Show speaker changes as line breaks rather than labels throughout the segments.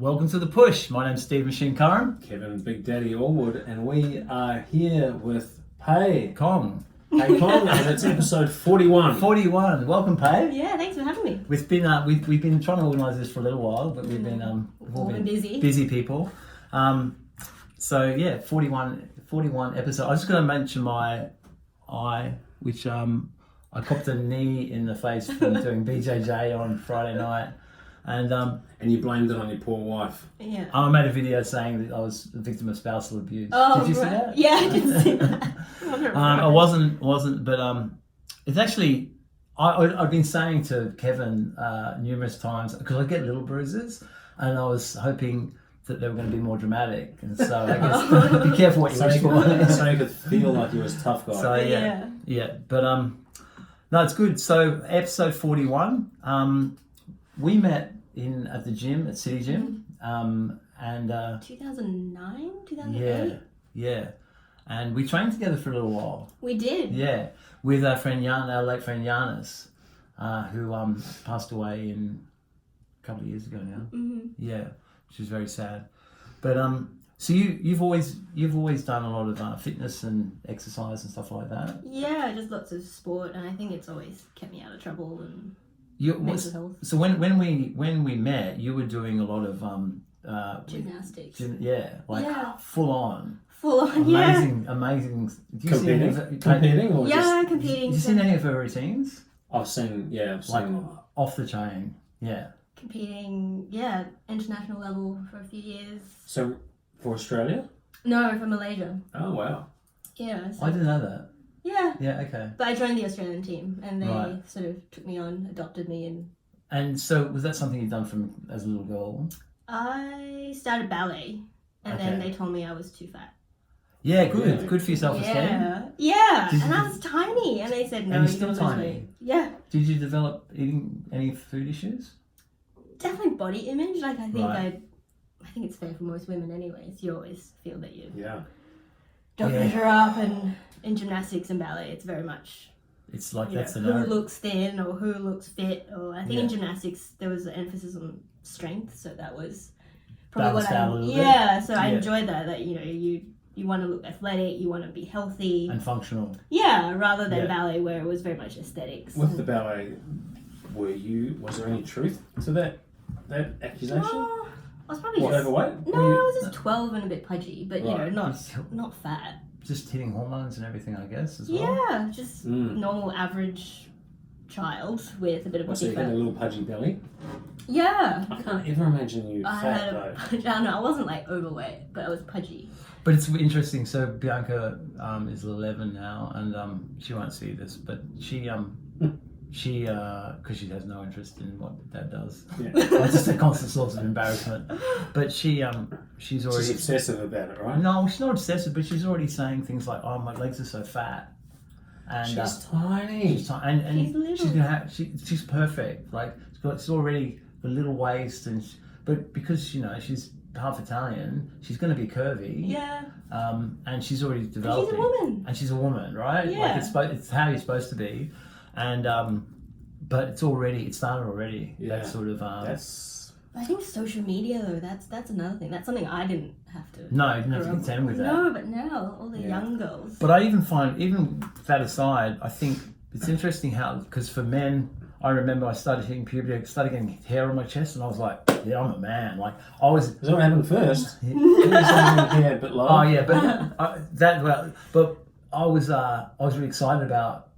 Welcome to The Push. My name's Steve Machine Curran.
Kevin Big Daddy Allwood, and we are here with Pei
Kong.
Kong, and it's episode 41.
41. Welcome, Pei.
Yeah, thanks for having me.
We've been trying to organise this for a little while, but we've been
All been busy.
Busy people. So yeah, 41 episode. I was just going to mention my eye, which I copped a knee in the face from doing BJJ on Friday night.
And you blamed it on your poor wife.
Yeah.
I made a video saying that I was a victim of spousal abuse.
Oh,
did you see
right.
that?
Yeah, I did see that.
I wasn't, but it's actually, I've been saying to Kevin numerous times, because I get little bruises, and I was hoping that they were going to be more dramatic, and so I guess be careful what you wish for.
So you could feel like you was a tough guy.
So yeah, but no, it's good. So episode 41, we met at the gym at City Gym, and
2009, 2008.
yeah, and we trained together for a little while.
We did.
Yeah, with our late friend Giannis, who passed away a couple of years ago now.
Mm-hmm.
Yeah, which is very sad. But so you've always done a lot of fitness and exercise and stuff like that.
Yeah, just lots of sport, and I think it's always kept me out of trouble and mental health.
So when we met, you were doing a lot of
Gymnastics.
Full on.
Full on,
Amazing. Do you
Competing or
yeah,
just...
competing.
Have you seen any of her routines?
I've seen.
Like off the chain. Yeah.
Competing, international level for a few years.
So, for Australia?
No, from Malaysia.
Oh, wow.
Yeah. So,
I didn't know that.
yeah.
Yeah, okay.
But I joined the Australian team, and they
Right.
sort of took me on, adopted me,
And so was that something you'd done as a little girl?
I started ballet, and then they told me I was too fat.
Yeah, good. Good for your self-esteem.
Yeah.
Did
And
you-
I was tiny, and they said no.
And you're
you
still
gotta lose
tiny?
weight. Yeah,
Did you develop eating any food issues?
definitely body image. Like I think
Right.
I think it's fair for most women, anyways. You always feel that you
Yeah.
don't measure up, and in gymnastics and ballet, it's very much
It's like
you
that's
know,
the
who
narrative.
looks thin or who looks fit. Or I think in
Yeah.
gymnastics there was an emphasis on strength, so that was probably
Balanced out a little bit.
yeah. So I
Yeah.
enjoyed that. That you want to look athletic, you want to be healthy.
And functional.
Yeah, rather than
Yeah.
ballet where it was very much aesthetics.
With the ballet, was there any truth to that accusation?
Oh, I was probably
What,
just
overweight?
no, I was just 12 and a bit pudgy, but
Right.
not fat.
Just hitting hormones and everything, I guess, as well.
Yeah, just normal average child with a bit of
So you
body
had a
fat.
little pudgy belly?
Yeah.
I can't ever imagine you
I
fat,
had
though.
I don't know, I wasn't like overweight, but I was pudgy.
But it's interesting. So Bianca is 11 now, and she won't see this, but she because she has no interest in what Dad does.
Yeah.
It's just a constant source of embarrassment. But she's already.
She's obsessive about it, right?
No, she's not obsessive, but she's already saying things like, "Oh, my legs are so fat," and
She's tiny.
she's tiny, and
She's little.
she's gonna have she's perfect. Like she's already a little waist, but because she's half Italian, she's gonna be curvy.
Yeah.
And she's already
She's
developing.
a woman.
And she's a woman, right?
Yeah.
Like it's how you're supposed to be, and but it started already.
Yeah.
That sort of
That's...
I think social media though, that's another thing. That's something I didn't have to
No, you didn't have to
grow up
contend with that.
No, but now all the young girls.
But I even find, even that aside, I think it's interesting how, because for men, I remember I started hitting puberty, I started getting hair on my chest, and I was like, yeah, I'm a man. Like, I was...
Is that what happened first? Yeah, but low.
Oh, yeah, but I was really excited about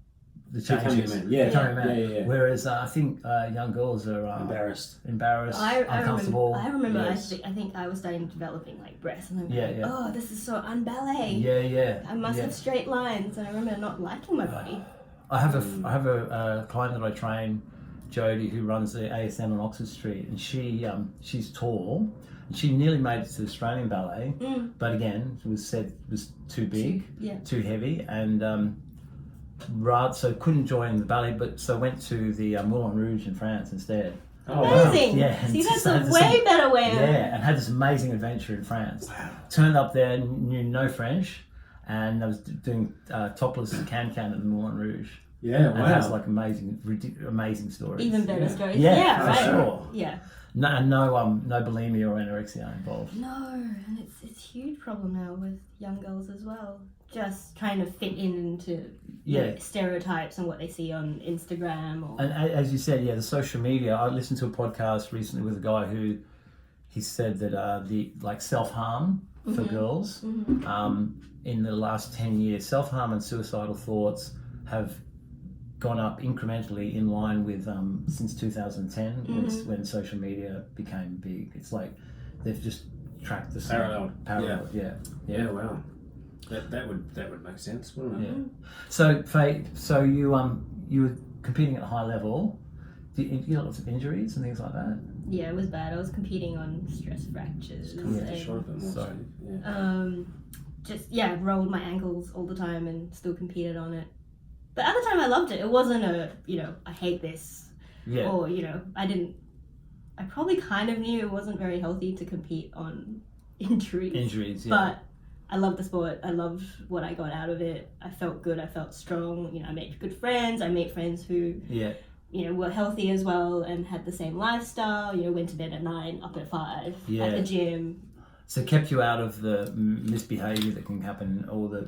the changes.
Becoming a man. Yeah.
Becoming a man.
Yeah.
Whereas I think young girls are
Embarrassed.
uncomfortable.
I remember.
Yes.
I think I was starting developing like breasts, and I'm
Yeah,
like,
yeah.
oh, this is so unballet.
Yeah.
I must have straight lines, and I remember not liking my body.
I have a client that I train, Jodie, who runs the ASM on Oxford Street, and she's tall. And she nearly made it to the Australian Ballet, but again, it was too big, too heavy, and so couldn't join the ballet, but so went to the Moulin Rouge in France instead.
Oh, wow.
Amazing.
Yeah,
See,
and
that's
so-
a way better way.
Yeah, and had this amazing adventure in France.
Wow.
Turned up there, knew no French, and I was doing topless can-can at the Moulin Rouge.
Yeah,
And
wow.
has like amazing stories.
Even better stories.
Yeah, for
right.
sure.
Yeah.
No bulimia or anorexia involved.
No, and it's a huge problem now with young girls as well. Just trying to fit into stereotypes and what they see on Instagram. Or...
And as you said, the social media. I listened to a podcast recently with a guy who he said that the self-harm for girls in the last 10 years, self-harm and suicidal thoughts have gone up incrementally in line with since 2010 when social media became big. It's like they've just tracked the
parallel.
Yeah.
Wow. That would make sense, wouldn't it?
Yeah. So Faye, you were competing at a high level. Did you get lots of injuries and things like that?
Yeah, it was bad. I was competing on stress fractures. Rolled my ankles all the time and still competed on it. But at the time I loved it. It wasn't I hate this.
Yeah.
Or, I probably kind of knew it wasn't very healthy to compete on injuries. But I loved the sport. I loved what I got out of it. I felt good. I felt strong. I made good friends. I made friends who, were healthy as well and had the same lifestyle. Went to bed at 9, up at 5, at the gym.
So it kept you out of the misbehaviour that can happen, or the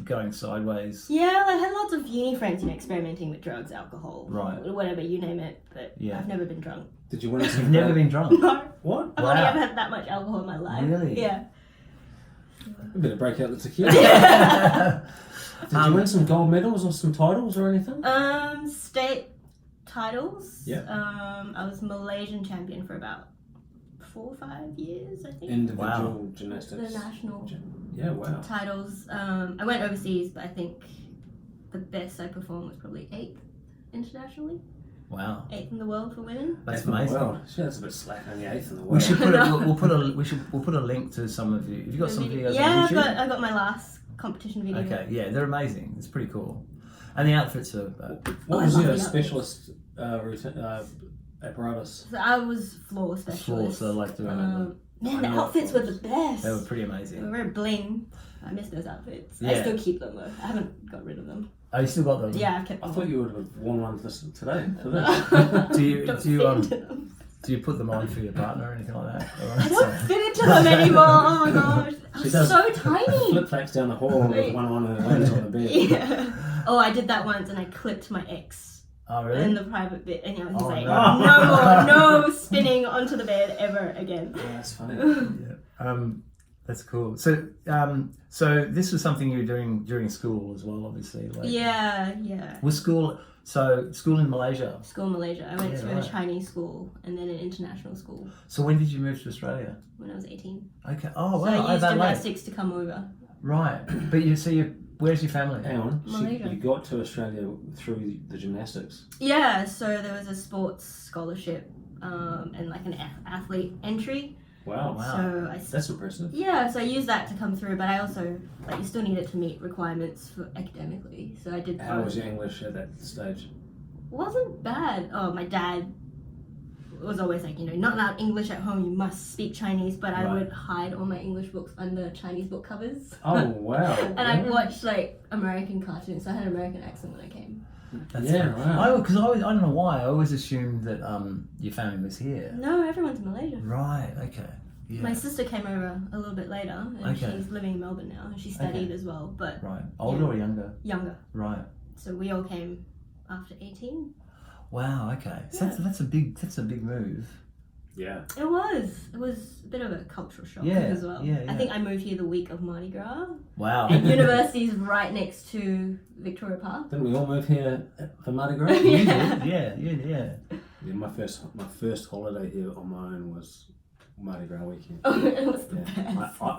going sideways.
Yeah, I had lots of uni friends, experimenting with drugs, alcohol, whatever, you name it. But I've never been drunk.
Did you win?
You've never been drunk?
No.
What?
I've only ever had that much alcohol in my life.
Really?
Yeah.
You better break out the tequila. Did you win some gold medals or some titles or anything?
State titles.
Yeah.
I was Malaysian champion for about 4 or 5 years, I think.
Individual gymnastics.
The national
titles.
I went overseas, but I think the best I performed was probably 8th internationally.
Wow.
8th in the world for women.
That's amazing.
That's a bit slack, only 8th in the world.
We should we'll put a link to some of you. Have you got some videos?
Yeah,
on YouTube?
I got my last competition video.
Okay, yeah, they're amazing. It's pretty cool, and the outfits are.
What was your specialist apparatus?
So I was floor specialist.
Floor, so I like to remember.
Man, the outfits were the best.
They were pretty amazing.
They were very bling. I miss those outfits.
Yeah.
I still keep them though. I haven't got rid of them.
Oh, you still got them?
Yeah, I've kept them.
I thought you would have worn one today for this.
Do you put them on for your partner or anything like that?
I don't fit into them anymore. Oh my gosh, I'm so tiny.
Flip flacks down the hall with one on and lands on the bed.
Yeah. Oh, I did that once and I clipped my ex.
Oh, really?
In the private bit, and he's like, no more spinning onto the bed ever again.
Yeah, that's funny.
Yeah. That's cool. So, so this was something you were doing during school as well, obviously.
Yeah.
Was school in Malaysia?
School in Malaysia. I went to a Chinese school and then an international school.
So when did you move to Australia?
When I was 18.
Okay. Oh, wow.
So I used gymnastics to come over.
Right. But where's your family?
Hang on.
Malaysia.
You got to Australia through the gymnastics?
Yeah, so there was a sports scholarship and like an athlete entry.
Wow.
So
that's impressive.
Yeah, so I used that to come through, but I also, you still needed to meet requirements for academically. So I did.
How was your English at that stage?
Wasn't bad. Oh, my dad was always like, not allowed English at home, you must speak Chinese, but I would hide all my English books under Chinese book covers.
Oh, wow.
And I watched American cartoons, so I had an American accent when I came.
Wow.
Because I don't know why, I always assumed that your family was here.
No, everyone's in Malaysia.
Right, okay. Yeah.
My sister came over a little bit later, and she's living in Melbourne now, and she studied as well, but...
Right. Older or younger?
Younger.
Right.
So we all came after 18.
Wow, okay. So that's a big move.
Yeah.
It was a bit of a cultural shock as well.
Yeah.
I think I moved here the week of Mardi Gras.
Wow.
And university's right next to Victoria Park.
Didn't we all move here for Mardi Gras?
Yeah.
Yeah, my first holiday here on my own was Mardi Gras weekend.
Oh, it was the best.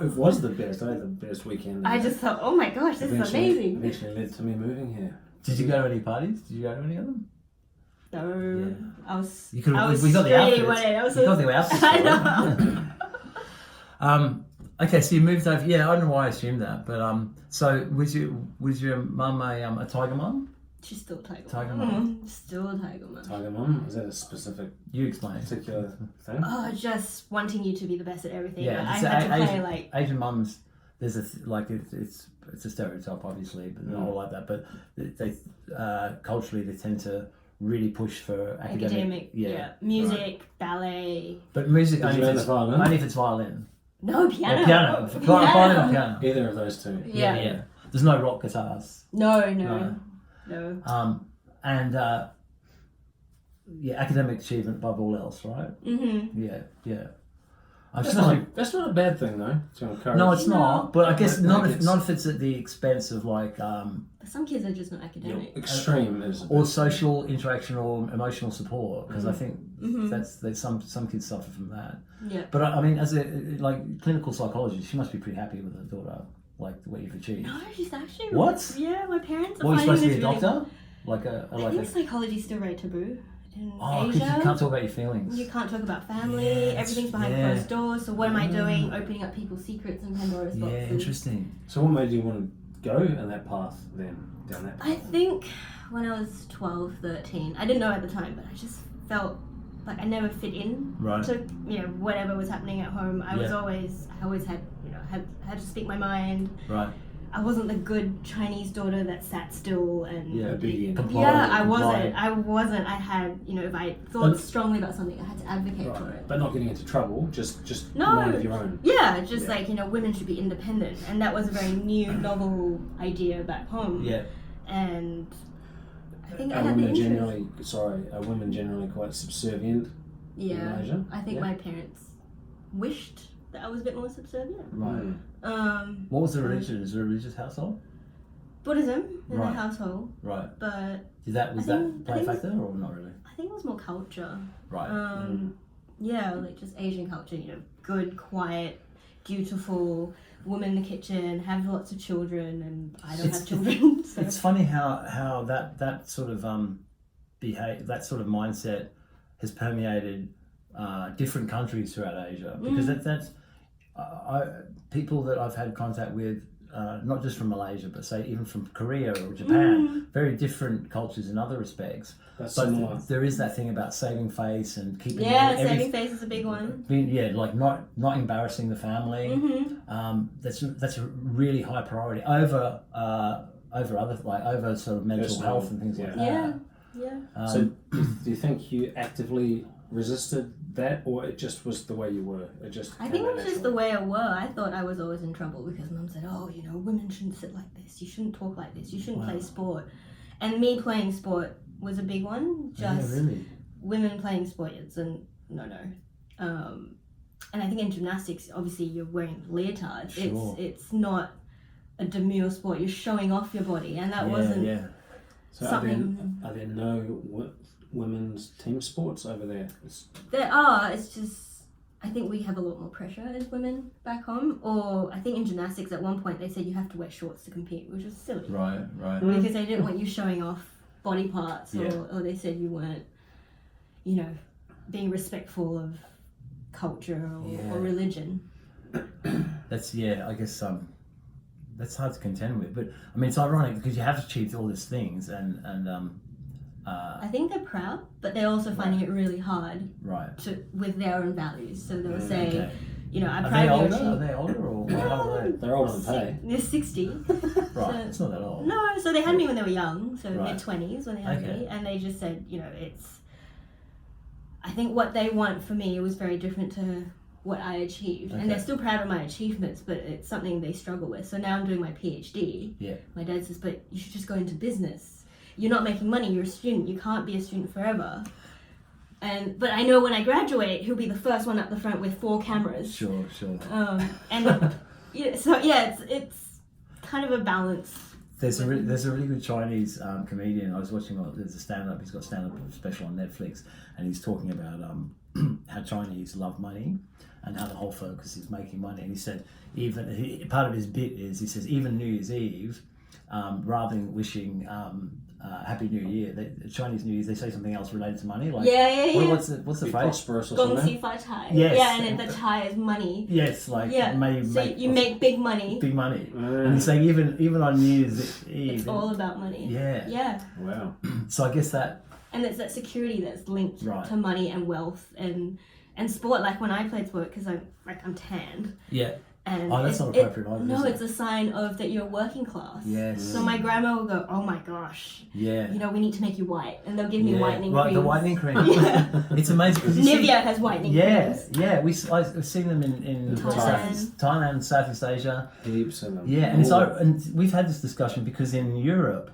It was the best. I had the best weekend.
I just thought, oh my gosh, this is amazing.
Eventually led to me moving here.
Did you go to any parties? Did you go to any of them?
No,
Yeah.
I was.
We got the
really
outfits. We got the outfits.
I know.
Okay, so you moved over. Yeah, I don't know why I assumed that, but so was your mum a tiger mum?
She's still a tiger.
Tiger mum.
Still a tiger mum.
Tiger mum? Is that a specific?
You explain.
Particular thing?
Oh, just wanting you to be the best at everything.
Yeah,
I had to play
Asian mums. There's it's a stereotype, obviously, but not all like that. But they culturally they tend to really pushed for academic.
Music, ballet.
But music
Did you learn the violin?
only if it's violin.
No, piano.
Or piano. Violin or piano.
Either of those two.
Yeah.
There's no rock guitars.
No.
And academic achievement above all else, right?
Mm-hmm.
Yeah.
That's not a bad thing though. To encourage.
No, it's not. But I guess
Like
not if it's at the expense of like
Some kids are just not academic.
Extreme is.
or social interaction or emotional support, because I think
Mm-hmm.
that's some kids suffer from that.
Yeah.
But I mean, as a clinical psychologist, she must be pretty happy with her daughter, like what you've achieved.
No, she's actually.
What?
Yeah, my parents are
What, you're supposed to be a
really...
doctor?
I think psychology is still very taboo in
because
Asia.
you can't talk about your feelings.
You can't talk about family.
Yes,
Everything's behind closed doors. So what am I doing? Opening up people's secrets and Pandora's boxes.
Yeah, interesting.
So what made you want to go in that path then? Down that path?
I think when I was 12, 13, I didn't know at the time, but I just felt like I never fit in
Right.
to whatever was happening at home. I always had had to speak my mind.
Right.
I wasn't the good Chinese daughter that sat still and
Obedient.
I wasn't. I had if I thought strongly about something, I had to advocate for it.
But not getting into trouble, just
No.
mind of your own.
Yeah, just like women should be independent, and that was a very new, novel idea back home.
Yeah.
And I think I
Are
had the
women
interest.
generally quite subservient in
Yeah,
Asia?
I think my parents wished that I was a bit more subservient.
Right.
Mm.
What was the religion? Is it a religious household?
Buddhism in the
Right.
household,
Right.
but
Was that play a factor or not really?
I think it was more culture.
Right.
Yeah, like just Asian culture, good, quiet, dutiful, woman in the kitchen, have lots of children, and I don't have children. So.
It's funny how that sort of that sort of mindset has permeated different countries throughout Asia, because that's people that I've had contact with, not just from Malaysia, but say even from Korea or Japan, very different cultures in other respects.
That's
But
similar.
there is that thing about saving face and keeping
Saving face is a big one.
like not embarrassing the family. That's a really high priority over other sort of mental
Personal,
health and things like
Yeah,
that.
yeah.
So do you think you actively resisted that, or it just was the way you were?
I think it was just the way I were. I thought I was always in trouble because Mum said, women shouldn't sit like this, you shouldn't talk like this, you shouldn't play sport. And me playing sport was a big one. Just
really?
women playing sport, it's a no. And I think in gymnastics, obviously you're wearing leotards.
Sure.
It's not a demure sport. You're showing off your body, and that wasn't
So
something.
are there no women's team sports over there?
There are. It's just I think we have a lot more pressure as women back home. Or I think in gymnastics at one point they said you have to wear shorts to compete, which was silly.
Right.
Because they didn't want you showing off body parts, or they said you weren't, being respectful of culture or religion.
That's I guess that's hard to contend with. But I mean, it's ironic because you have achieved all these things, and
I think they're proud, but they're also finding it really hard
right
with their own values. So they'll say,
okay.
I'm
Are
proud
they
of
older?
you.
Are they older or how old are they?
They're older than pay.
They're 60.
Right, it's not that old.
No, so they had me when they were young, so
Right.
mid-20s when they had
Okay.
me, and they just said, I think what they want for me was very different to what I achieved.
Okay.
And they're still proud of my achievements, but it's something they struggle with. So now I'm doing my PhD.
Yeah.
My dad says, but you should just go into business. You're not making money, you're a student, you can't be a student forever. But I know when I graduate, he'll be the first one up the front with 4 cameras.
Sure.
It's kind of a balance.
There's a really good Chinese comedian. I was watching. There's a stand-up. He's got a stand-up special on Netflix, and he's talking about how Chinese love money and how the whole focus is making money. And he said part of his bit is he says even New Year's Eve, rather than wishing Happy New Year, Chinese New Year's they say something else related to money. Like what's the
Be
phrase?
prosperous or
Gong
something.
xi fa cai.
Yes.
Yeah, and then the cai is money.
Yes, like may you
so
make
you make big money.
big money. And he's saying even on New Year's Eve,
It's all about money. Yeah.
Wow.
So I guess that.
And it's that security that's linked
Right.
to money and wealth and sport. Like when I played sport, because I'm tanned,
Yeah.
And
that's not appropriate either.
No,
is
it's a sign of that you're working class.
Yes.
So my grandma will go, "Oh my gosh,
Yeah.
you know, we need to make you white," and they'll give me whitening
right,
cream.
the whitening cream.
Yeah.
It's amazing because
Nivea has whitening creams.
Yeah. I've seen them in Thailand, Southeast Asia.
Heaps of them.
Yeah, and we've had this discussion because in Europe,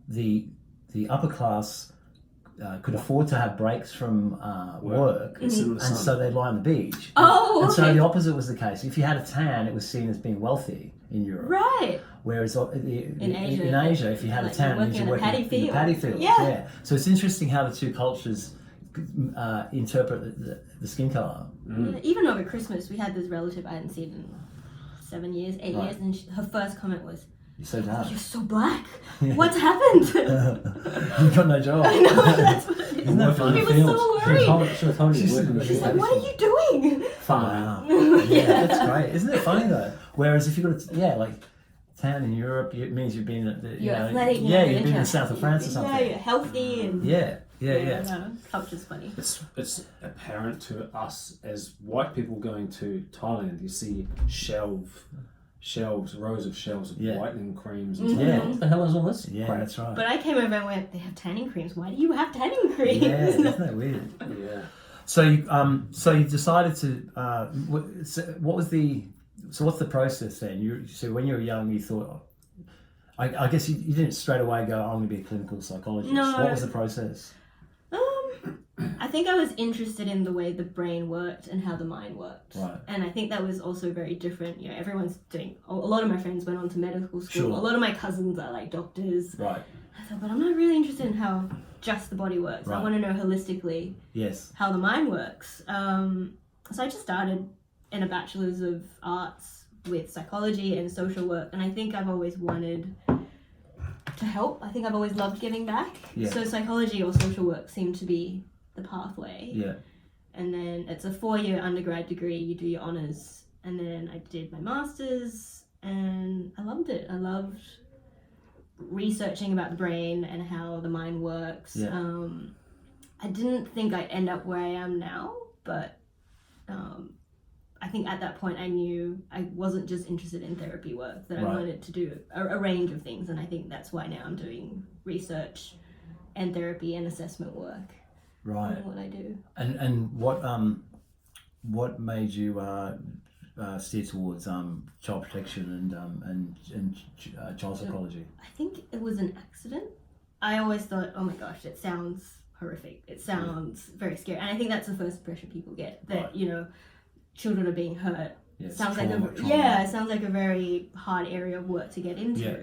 the upper class could afford to have breaks from work, and so they'd lie on the beach.
Oh,
and so the opposite was the case. If you had a tan, it was seen as being wealthy in Europe.
Right.
Whereas
in
Asia, if you had a tan, it means you're working in the paddy field. Yeah. So it's interesting how the two cultures interpret the skin color.
Yeah, even over Christmas, we had this relative I hadn't seen in 7 years, 8 years, and her first comment was,
"You're so dark.
You're so black. What's happened?"
You've got no job.
I know, that's what it is.
Isn't that funny?
He was so worried. She's like, "What are you doing?"
Wow. Yeah, that's great. Isn't it funny though? Whereas if you got like tan in Europe, it means you've been
you're athletic.
Yeah, you've been in the south of France or something.
Yeah, you're healthy and
yeah.
No, culture's funny.
It's apparent to us as white people going to Thailand. You see rows of shelves of whitening creams. And what the hell is all this?
Yeah,
crap?
that's right.
But I came over and went, "They have tanning creams. Why do you have tanning creams?"
Yeah, isn't that weird?
Yeah.
So you decided to what's the process then? So when you were young, you thought, I guess you didn't straight away go, "I'm going to be a clinical psychologist."
No.
What was the process?
I think I was interested in the way the brain worked and how the mind worked.
Right.
And I think that was also very different. You know, everyone's doing, a lot of my friends went on to medical school.
Sure.
A lot of my cousins are like doctors.
Right.
I thought, but I'm not really interested in how just the body works.
Right.
I want to know holistically how the mind works. So I just started in a bachelor's of arts with psychology and social work. And I think I've always wanted to help. I think I've always loved giving back.
Yeah.
So psychology or social work seemed to be the pathway.
Yeah.
And then it's a 4-year undergrad degree. You do your honours, and then I did my masters, and I loved it. I loved researching about the brain and how the mind works.
Yeah.
I didn't think I'd end up where I am now, but I think at that point I knew I wasn't just interested in therapy work, that I wanted to do a range of things, and I think that's why now I'm doing research and therapy and assessment work.
Right.
What I do.
And what made you steer towards child protection and child psychology?
I think it was an accident. I always thought, oh my gosh, it sounds horrific. It sounds very scary, and I think that's the first impression people get, that you know, children are being hurt.
Yeah,
sounds
trauma.
it sounds like a very hard area of work to get into.
Yeah.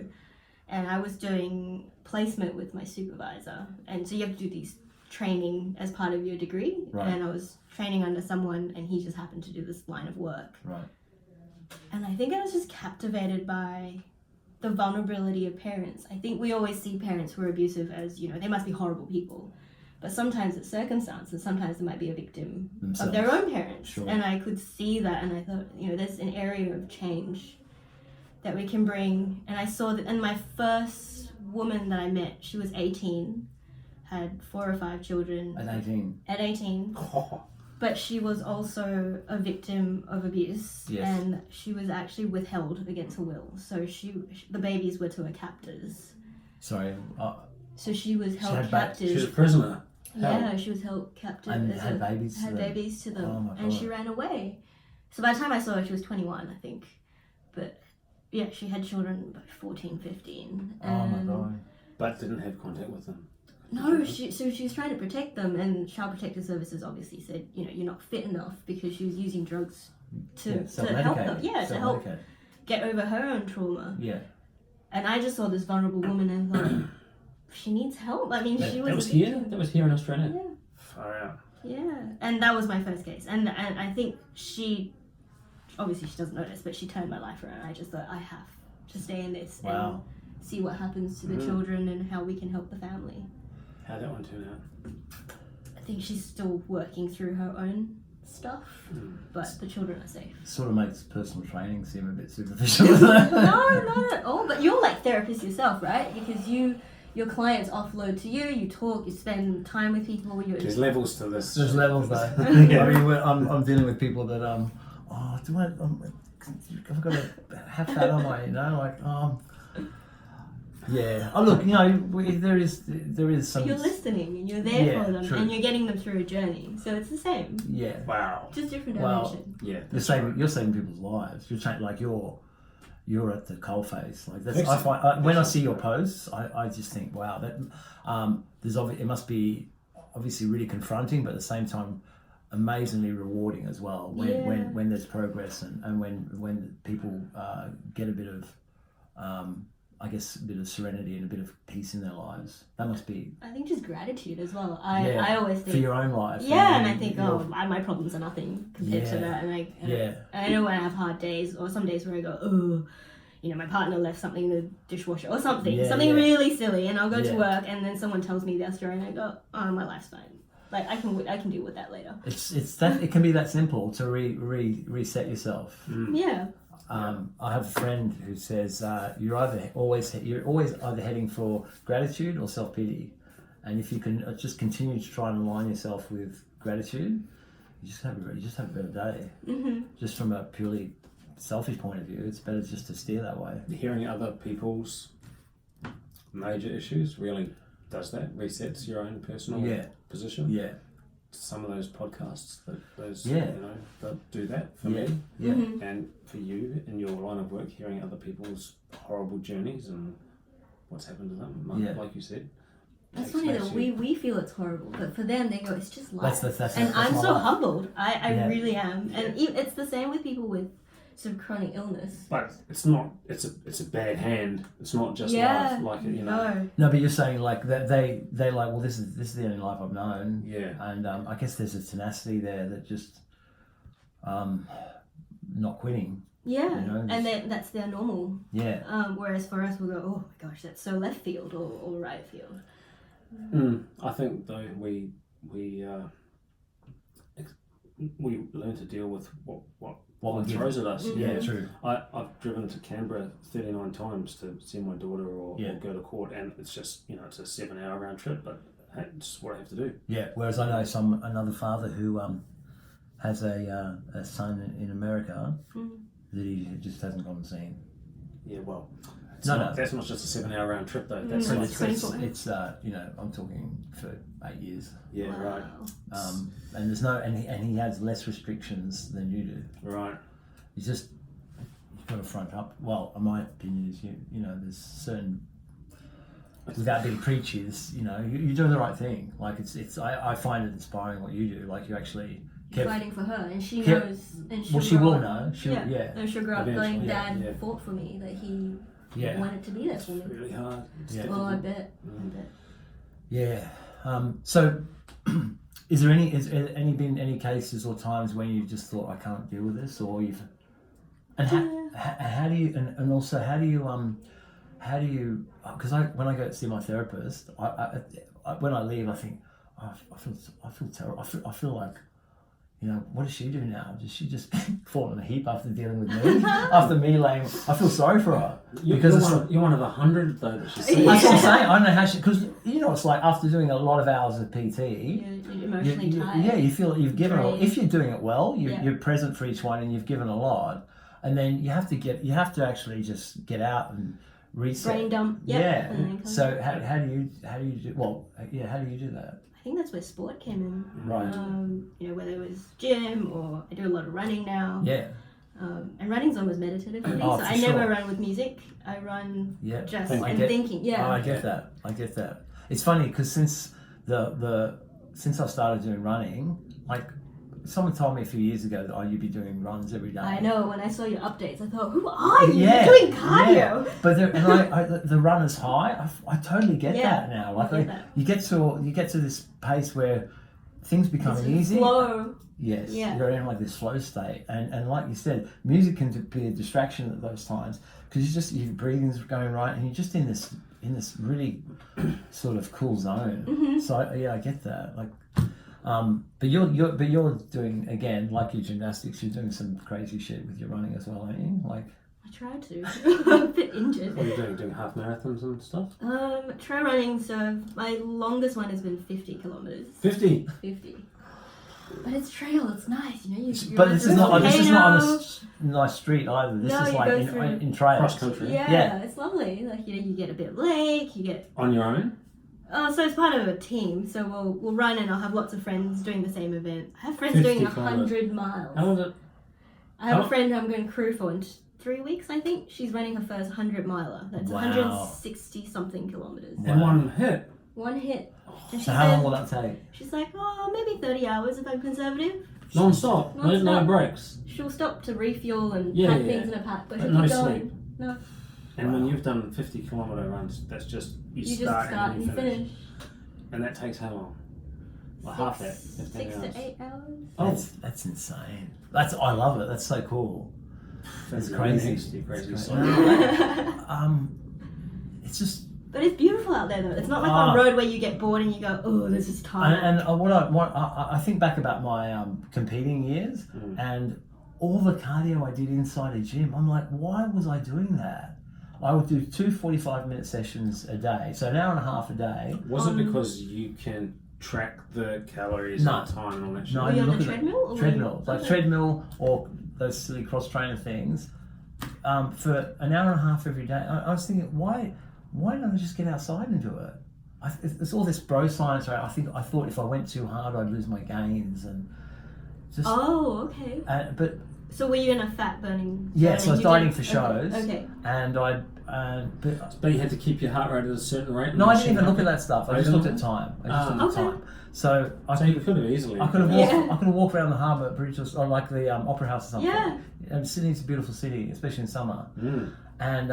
And I was doing placement with my supervisor, and so you have to do these training as part of your degree.
Right.
And I was training under someone, and he just happened to do this line of work.
Right.
And I think I was just captivated by the vulnerability of parents. I think we always see parents who are abusive as, you know, they must be horrible people. But sometimes it's circumstances. Sometimes they might be a victim of their own parents.
Sure.
And I could see that, and I thought, you know, there's an area of change that we can bring. And I saw that, and my first woman that I met, she was 18, had 4 or 5 children. At 18. But she was also a victim of abuse, and she was actually withheld against her will. So the babies were to her captors.
Sorry.
So she was held captive.
She was a prisoner.
Yeah, she was held captive.
And had babies.
Babies to them,
oh my God.
and she ran away. So by the time I saw her, she was 21, I think. But yeah, she had children by 14, 15.
Oh my God.
But didn't have contact with them.
No, she was trying to protect them, and Child Protective Services obviously said, you know, you're not fit enough, because she was using drugs to help them. Yeah, to help get over her own trauma.
Yeah.
And I just saw this vulnerable woman and thought, she needs help. I mean, she was.
That was here in Australia.
Yeah.
Far out.
Yeah, and that was my first case, and I think she doesn't know this, but she turned my life around. I just thought, I have to stay in this and see what happens to the children and how we can help the family.
How'd that one turn out?
I think she's still working through her own stuff, but the children are safe.
Sort of makes personal training seem a bit superficial.
No, not at all. But you're like therapist yourself, right? Because your clients offload to you. You talk. You spend time with people.
There's levels to this.
There's levels though. I mean, I'm dealing with people that oh, I've got to have that on my, like, yeah. Oh, look, there is some.
You're listening and you're there for them,
true.
and you're getting them through a journey. So it's the same.
Yeah.
Wow.
Just different
Well,
dimension.
Yeah.
You're saving people's lives. You're like you're at the coalface. Like that's. I find when I see your posts, I just think, wow, that it must be obviously really confronting, but at the same time, amazingly rewarding as well. When there's progress and when people get a bit of. I guess a bit of serenity and a bit of peace in their lives. That must be.
I think just gratitude as well. I always think
for your own life.
Yeah, and I think, my problems are nothing compared to that. And I know when I have hard days or some days where I go, oh, my partner left something in the dishwasher or something really silly, and I'll go to work and then someone tells me their story and I go, oh, my life's fine. Like I can deal with that later.
It's that it can be that simple to reset yourself.
Yeah.
I have a friend who says you're always either heading for gratitude or self-pity, and if you can just continue to try and align yourself with gratitude, you just have a better day. Mm-hmm. Just from a purely selfish point of view, it's better just to steer that way.
Hearing other people's major issues really does that, resets your own personal position.
Yeah.
Some of those podcasts that do that for me.
Yeah.
Mm-hmm.
And for you in your line of work, hearing other people's horrible journeys and what's happened to them, like you said.
That's funny though, we feel it's horrible, but for them they go, it's just life.
That's
I'm so
life.
humbled. I really am. And it's the same with people with sort of chronic illness.
But it's not. It's a bad hand. It's not just life. Like
No,
but you're saying like that they like, well, this is the only life I've known.
Yeah.
And I guess there's a tenacity there that just not quitting.
Yeah, and that's their normal.
Yeah.
Whereas for us, we'll go, oh my gosh, that's so left field or right field.
I think though we learn to deal with what throws at us.
Mm-hmm.
Yeah, true.
I've driven to Canberra 39 times to see my daughter or go to court, and it's just it's a 7-hour round trip, but hey, it's what I have to do.
Yeah. Whereas I know another father who has a son in America that he just hasn't gone and seen.
Yeah, well,
that's
not just a 7-hour round trip though.
That's
it's I'm talking for 8 years.
Yeah,
wow.
right.
And there's and he has less restrictions than you do.
Right.
You've got to front up. Well, in my opinion, is there's certain, without being preachy, you're doing the right thing. Like I find it inspiring what you do. Like you actually
fighting for her, and she knows. And
she will know. And
she'll grow up going, Dad fought for me, that he wanted to be there for me.
It's really hard.
Well, I bet.
Yeah. So, is there been any cases or times when you just thought, I can't deal with this, or you've, and how do you, and also how do you, because when I go to see my therapist, I when I leave, I think, I feel terrible. I feel like, what does she do now? Does she just fall in a heap after dealing with me? After me laying, I feel sorry for her.
You're one of 100 though that she sees.
That's what I'm saying. I don't know how because it's like after doing a lot of hours of PT,
you're emotionally tired.
Yeah, you feel like you've given. If you're doing it well, you're present for each one, and you've given a lot, and then you have to actually just get out and reset.
Brain dump.
Yeah. So how do you do? Well, how do you do that?
I think that's where sport came in.
Right.
Whether it was gym or I do a lot of running now.
Yeah.
And running's almost meditative for me. So I never run with music. I run just thinking. Yeah.
Oh, I get that. It's funny because since since I started doing running, like someone told me a few years ago that you'd be doing runs every day.
I know. When I saw your updates, I thought, who are you? You're doing cardio.
Yeah. But the runner's high. I totally get that now. Like you get to this pace where things become easy.
Flow.
Yes. Yeah. You're in like this flow state, and like you said, music can be a distraction at those times because your breathing's going right, and you're just in this really sort of cool zone. Mm-hmm. So I get that. Like. But you're doing, again, like your gymnastics, you're doing some crazy shit with your running as well, aren't you? Like
I try to. I'm a bit injured.
What are you doing half marathons and stuff?
Try running. So my longest one has been 50 kilometers.
50.
But it's trail. It's nice, you know.
But this is not on a nice street either. This is like in trails.
Cross country.
Yeah, it's lovely. Like, you know, you get a bit of lake. You get
on your own.
So it's part of a team. So we'll run, and I'll have lots of friends doing the same event. I have friends doing 100 miles.
How was it?
I have a friend who I'm going to crew for in 3 weeks, I think. She's running her first 100 miler. That's 160 something kilometers.
In one hit.
One hit. And
So how long will that take?
She's like, maybe 30 hours if I'm conservative.
Non-stop. No breaks.
She'll stop to refuel and pack things in a pack, but she'll
no
keep
sleep.
going. No.
And when you've done 50-kilometer runs, that's just you start and you finish. And that takes how long? Like half that. 15
6
hours.
to 8 hours.
Oh, that's insane. I love it. That's so cool.
That's
crazy.
Crazy.
It's just.
But it's beautiful out there, though. It's not like on road where you get bored and you go, "Oh, this is tired."
And what I think back about my competing years and all the cardio I did inside a gym. I'm like, why was I doing that? I would do 2 45-minute sessions a day, so an hour and a half a day.
Was it because you can track the calories and time and all that shit?
Were you on the treadmill?
Treadmill or those silly cross-trainer things. For an hour and a half every day, I was thinking, why don't I just get outside and do it? It's all this bro science, right? I thought if I went too hard, I'd lose my gains and just.
Oh, okay.
But.
So were you in a fat burning?
Yeah, so I was dieting for shows.
Okay.
And
but you had to keep your heart rate at a certain rate.
No, I didn't even look at that stuff. I just looked at time. So
you could have easily.
I could have walked around the harbour bridge or like the opera house or something.
Yeah.
And Sydney's a beautiful city, especially in summer. And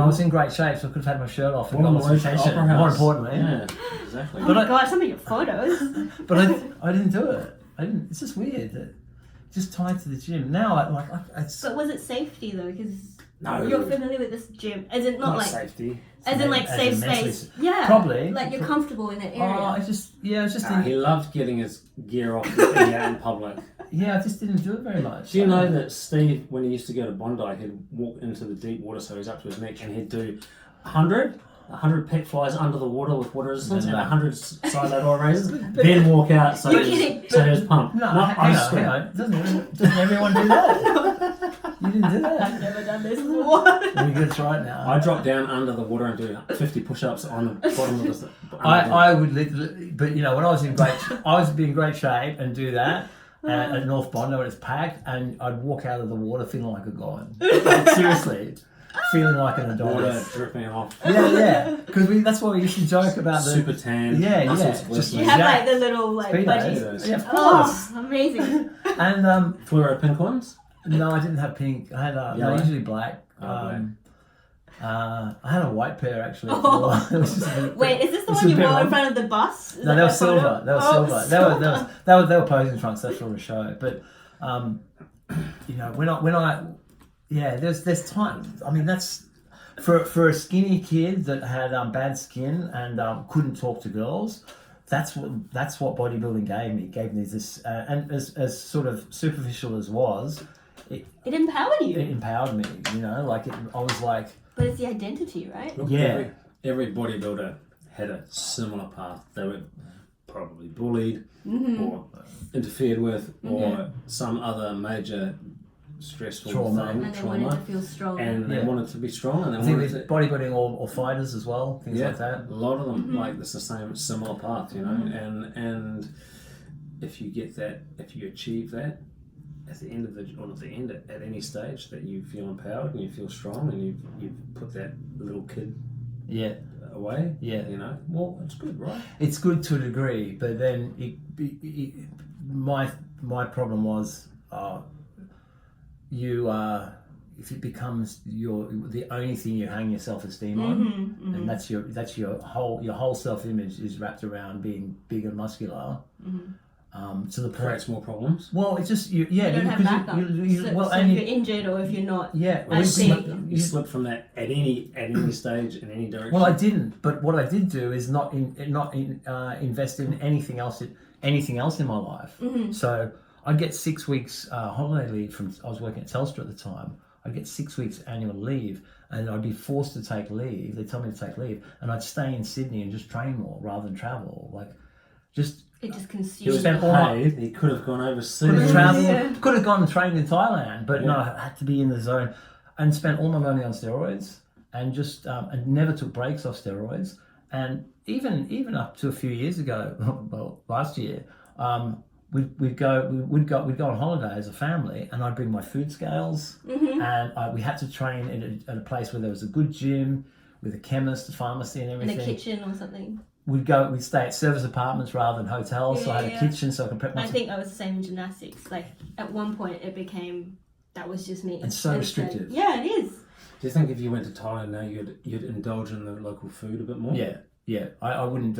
I was in great shape, so I could have had my shirt off and got my attention. More importantly,
exactly.
Oh my god, some of your photos.
But I didn't do it. It's just weird. Just tied to the gym. Now,
But was it safety though? Because
no,
you're familiar with this gym. As in not like
safety.
As in like safe space. Yeah.
Probably.
Like you're comfortable in that area.
He loved getting his gear off in public.
Yeah, I just didn't do it very much.
Do you know that Steve, when he used to go to Bondi, he'd walk into the deep water, so he's up to his neck, and he'd do 100 pec flies under the water with water resistance and 100 side lateral raises, then walk out so his pump.
No, hang on. Doesn't everyone do that? You didn't do that?
I've never done this before.
Well, you try it now.
I drop down under the water and do 50 push-ups on the bottom of the...
I would literally, but when I was in great shape and do that at North Bondi when it's packed, and I'd walk out of the water feeling like a god. Like, seriously. Feeling like an adult.
Water dripping off.
Yeah. Because that's what we used to joke about.
Super tan.
Yeah.
Just
you have like the little
budgies. Yeah, of course.
Oh, amazing.
And fluoro pink ones?
No, I didn't have pink. I had usually black.
Black.
I had a white pair actually.
Wait, is this the one you wore in front of the bus?
No, they were silver. They were silver. They were posing trunks. That's for a show. But when I there's time. I mean, that's for a skinny kid that had bad skin and couldn't talk to girls. That's what bodybuilding gave me. It gave me this, and as sort of superficial as was, it
empowered you.
It empowered me. I was like.
But it's the identity, right?
Look, every bodybuilder had a similar path. They were probably bullied or interfered with or some other major stressful
trauma.
And they wanted to feel strong.
And they wanted to be strong. And
I think with bodybuilding or fighters as well, things like that.
A lot of them, it's the same similar path, and if you get that, if you achieve that, at the end at any stage that you feel empowered and you feel strong and you've put that little kid away, well, it's good, right?
It's good to a degree, but then my problem was if it becomes the only thing you hang your self-esteem on, and that's your whole self-image is wrapped around being big and muscular. To the point
creates more problems.
Well, it's just
you don't have backup. So if you're injured or if you're not,
you slip from that at any stage in any direction.
Well, I didn't, but what I did do is not invest in anything else in my life. So I'd get 6 weeks holiday leave I was working at Telstra at the time. I'd get 6 weeks annual leave, and I'd be forced to take leave. They'd tell me to take leave, and I'd stay in Sydney and just train more rather than travel.
It just
He
consumes.
was
spent all my-
paid. He could have gone overseas.
Could have traveled,
Yeah.
could have gone and trained in Thailand, but no,
Yeah.
I had to be in the zone and spent all my money on steroids and just and never took breaks off steroids. And even up to a few years ago, well, last year, we'd go on holiday as a family, and I'd bring my food scales, and we had to train at a place where there was a good gym with a chemist, a pharmacy, and
In
everything.
a kitchen or something.
We'd stay at service apartments rather than hotels, so I had
Yeah.
a kitchen so I could prep
I
myself.
think I was the same in gymnastics. Like at one point, it became that was just me.
And so restrictive.
Yeah, it is.
Do you think if you went to Thailand now, you'd indulge in the local food a bit more?
Yeah. I wouldn't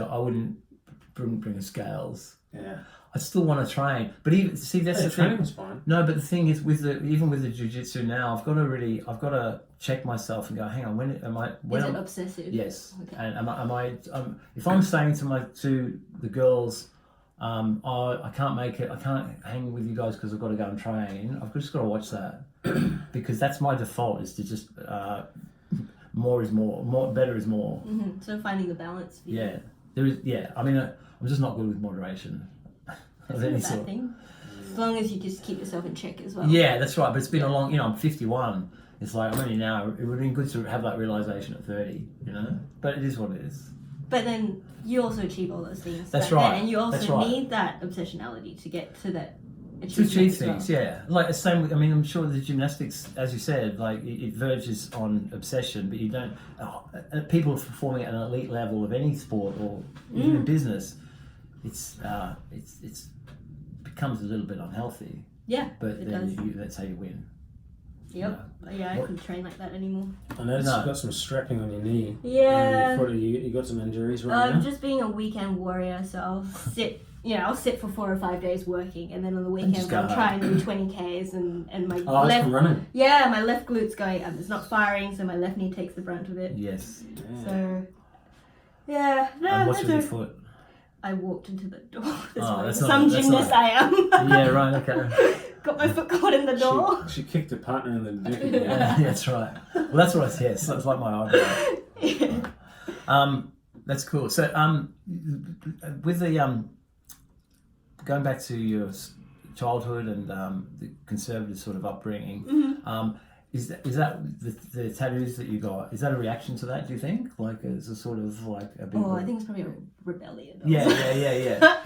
bring the scales.
Yeah.
I still want to train, but even see that's the
training
thing.
was fine.
No, but the thing is, even with the jiu-jitsu now, I've got to check myself and go, hang on, when am I? When
Is
am,
it obsessive?
yes,
Okay.
and am I? If I'm saying to the girls, oh, I can't make it, I can't hang with you guys because I've got to go and train. I've just got to watch that because that's my default is to just more is more, better is more.
Mm-hmm. So finding the balance. For you.
Yeah, there is. Yeah, I mean, I'm just not good with moderation. Of any
Isn't a
sort.
bad thing. As long as you just keep yourself in check as well.
Yeah, that's right. But it's been a long. I'm 51. It's like I'm only now. It would have been good to have that realization at 30. But it is what it is.
But then you also achieve all those things.
That's
back then,
right.
and you also
That's right.
need that obsessionality to get to that.
To
achievement
achieve
as well.
things, yeah. Like the same. I mean, I'm sure the gymnastics, as you said, like it verges on obsession, but you don't. People performing at an elite level of any sport or even in business, it's becomes a little bit unhealthy.
Yeah,
But
it
then
does.
that's how you win.
Yep. Yeah, I couldn't train like that anymore.
I noticed
No.
you've got some strapping on your knee.
Yeah.
And you got some injuries right now?
Just being a weekend warrior, so I'll sit. I'll sit for 4 or 5 days working, and then on the weekends
just go
I'll try and do 20Ks, and my
Oh, that's
left,
from running.
my left glute's going. It's not firing, so my left knee takes the brunt of it.
Yes.
Yeah.
So, yeah, no,
And what's
that's
with your
okay.
foot?
I walked into the door.
Oh, that's
Some
not- that's
gymnast
not-
I am.
Yeah, right. Okay.
Got my foot caught in the door.
She kicked her partner in the dick.
Yeah, that's right. Well, that's what I said. Yes, that's like my eyebrow. That's cool. So, with the going back to your childhood and the conservative sort of upbringing, is that the tattoos that you got? Is that a reaction to that? Do you think, like, it's a sort of like a big?
I think it's probably a rebellion.
Yeah.
Yeah.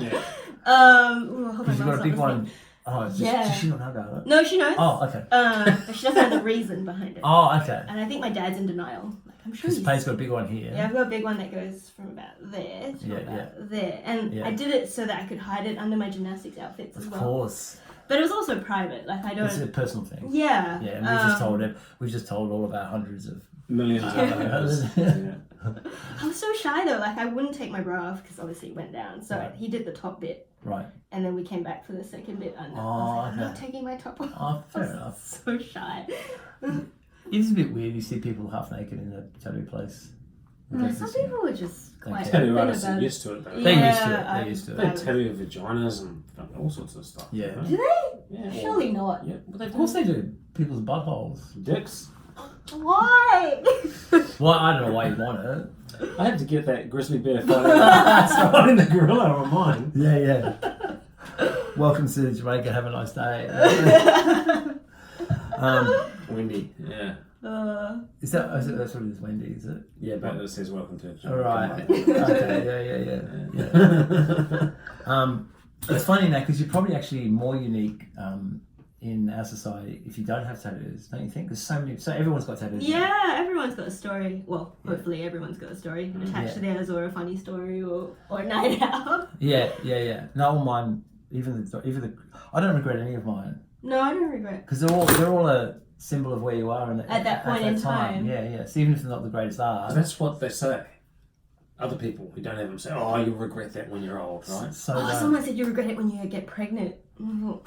I hope
Because
my
you got a
mom's
big
not
one.
listening.
Oh, does
Yeah.
she not know about it?
No, she knows.
Oh, okay.
But she doesn't know the reason behind it.
Oh, okay.
And I think my dad's in denial. Like, I'm sure
Because
he's...
Pai's got a big one here.
Yeah, I've got a big one that goes from about there to
Yeah,
about there. And
Yeah.
I did it so that I could hide it under my gymnastics outfits as
Of
well.
course.
But it was also private. Like, I
It's a
don't...
personal thing.
Yeah.
Yeah, and we've just told all of our hundreds of.
Millions of others. Yeah.
I was so shy though. Like, I wouldn't take my bra off because obviously it went down. So
Right.
he did the top bit.
Right.
And then we came back for the second bit under. I
Oh,
was like, I'm
okay.
not taking my top off.
Oh, fair
I was
enough.
so shy.
It is a bit weird. You see people half naked in a tattoo place.
Some people were just quite
Okay.
Tattoo
open
artists are
about it.
used to it though.
They're used to it.
Yeah,
They're used to it.
They tattoo vaginas and all sorts of stuff.
Yeah.
You know?
Do they?
Yeah.
Surely not.
Yeah. Well,
Of course they do. People's buttholes.
Dicks.
Why?
Well, I don't know why you want it.
I had to get that grizzly bear fighting the gorilla on mine.
Yeah, yeah. Welcome to Jamaica. Have a nice day.
Wendy. Yeah.
That's what it is, Wendy, is it?
Yeah, but it says welcome to
All right.
Jamaica.
Okay. Yeah. It's funny now because you're probably actually more unique in our society if you don't have tattoos, don't you think? Because so everyone's got tattoos. now.
Yeah, everyone's got a story. Well, hopefully everyone's got a story attached to theirs, or a funny story, or a night out.
Yeah. No, all mine, even the. I don't regret any of mine
No, I don't regret.
because they're all a symbol of where you are
At that point in time.
Yeah. So even if they're not the greatest art,
That's what they say. Other people who don't have them say, "Oh, you'll regret that when you're old, right?"
so
Oh, someone said you regret it when you get pregnant. I'm not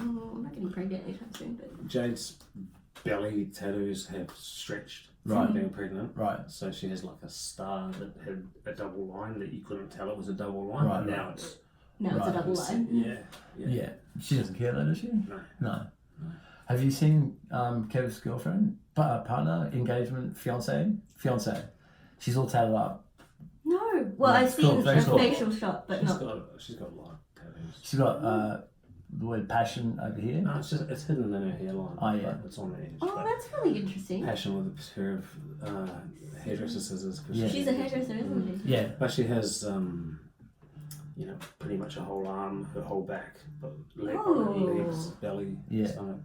getting pregnant anytime soon, but
Jade's belly tattoos have stretched
Right.
from being pregnant.
right.
So she has like a star that had a double line that you couldn't tell it was a double line.
Right,
But now
right.
it's
now it's a
Right.
double line.
Yeah.
She doesn't care though, does she?
No.
Have you seen Kev's girlfriend, partner, engagement, fiance? She's all tatted up.
No. Well,
Yeah,
I've
it's cool,
seen
very
a
cool.
facial shot, but
She's
not.
got a lot of tattoos.
She's got the word passion over here.
No, it's hidden in her hairline.
Oh, yeah.
It's on the edge.
Oh, that's really interesting.
Passion with a pair of hairdresser scissors.
Yeah.
She's a hairdresser, isn't she?
Yeah.
But she has, pretty much a whole arm, her whole back, but legs, belly, stomach.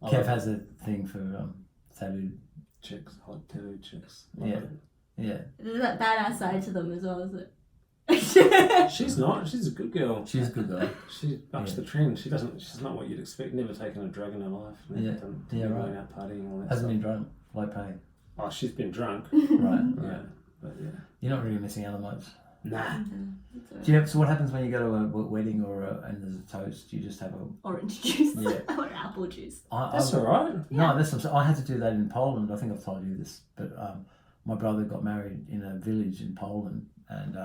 Kev has a thing for tattooed
chicks, hot tattooed chicks.
Yeah. Yeah.
There's that badass side to them as well, is it?
She's not. She's a good girl.
She's a good girl.
She bucks the trend. She's not what you'd expect. Never taken a drug in her life. Never going out partying and all that
Hasn't
stuff.
been drunk. Low pain.
Oh, she's been drunk.
Right.
Yeah. But yeah.
You're not really missing out on much.
Nah.
So what happens when you go to a wedding and there's a toast? Do you just have a
orange juice
Yeah.
or apple juice?
That's all right.
No, I had to do that in Poland. I think I've told you this, but my brother got married in a village in Poland, and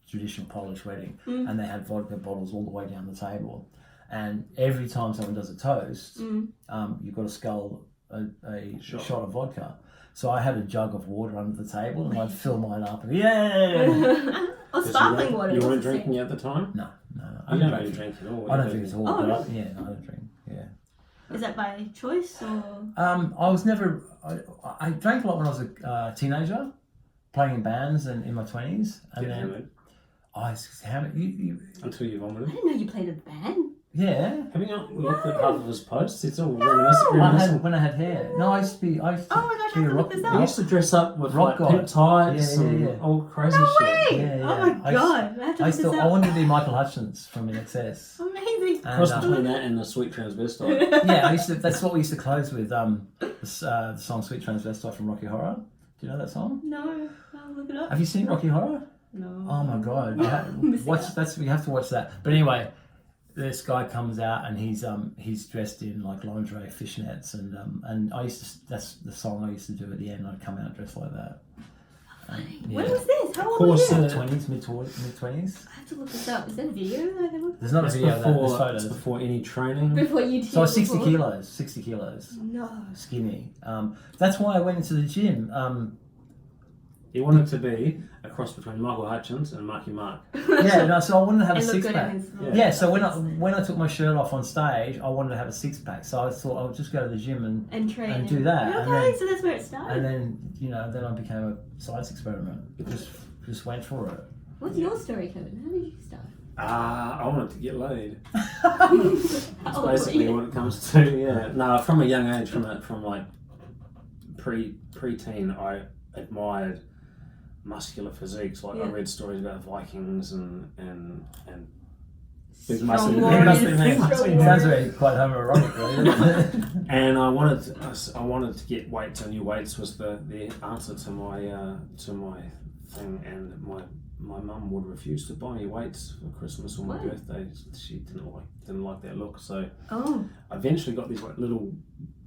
traditional Polish wedding, and they had vodka bottles all the way down the table. And every time someone does a toast, you've got to scull a shot of vodka. So I had a jug of water under the table, and I'd fill mine up. And
Oh, sparkling water.
You weren't drinking at the time?
No.
I don't really drink at all.
I don't think it's all.
Oh,
but
really?
I don't drink. Yeah.
Is that by choice or?
I was never. I drank a lot when I was a teenager, playing in bands and in my 20s, and then
hammered
I hammered. You
until you
I
vomited.
didn't know you played in a band.
Yeah.
Have you not looked at half of his posts? It's all
When I had hair. No, I used to be.
Oh my gosh, I have to look this
I
up.
used to dress up with
Rock
like pink tights
Yeah.
and all crazy
No
shit.
way!
Yeah.
Oh my god, I have to look this
I
up.
wanted to be Michael Hutchins from InXS.
Amazing.
Cross
And,
between that and the Sweet Transvestite.
yeah, that's what we used to close with. The song "Sweet Transvestite" from Rocky Horror. Do you know that song?
No, I'll look it up.
Have you seen Rocky Horror?
No.
Oh my god, you have to watch that. But anyway, this guy comes out and he's dressed in like lingerie, fishnets, and I used to. That's the song I used to do at the end. I'd come out dressed like that.
When was this? How old
course,
were you?
20s, mid 20s.
I have to look this up. Is there a video that I can look?
There's not a video of that. There's
That's
photos.
before any training.
Before you
So I was 60 kilos. 60 kilos.
No.
Skinny. That's why I went into the gym.
He wanted to be a cross between Michael Hutchins and Marky Mark.
Yeah, no, so I wanted to have a
And look
six
good
pack.
in his
Yeah, so when I took my shirt off on stage, I wanted to have a six pack. So I thought I'll just go to the gym
and train
and do that.
Okay,
And then,
so that's where it started.
and then then I became a science experiment. Just went for it.
What's your story, Kevin? How did you start?
I wanted to get laid.
That's
That's basically what it comes to. Yeah. No, from a young age, from like pre-teen, I admired muscular physiques. Like I read stories about Vikings and big muscle.
Strong
Sounds very quite homoerotic, really.
And I wanted to get weights. I knew weights was the answer to my thing, and my mum would refuse to buy me weights for Christmas or my birthday. She didn't like that look. So I eventually got these like little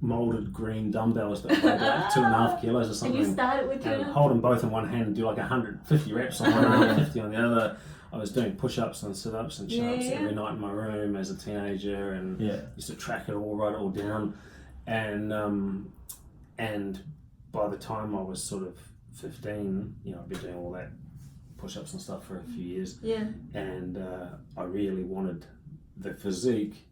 molded green dumbbells that weighed like 2.5 kilos or something.
And you started with
and hold them both in one hand and do like 150 reps on one arm, 50 on the other. I was doing push-ups and sit-ups and chin-ups every night in my room as a teenager, and used to track it all, write it all down, and by the time I was sort of 15, I'd been doing all that push-ups and stuff for a few years, and I really wanted the physique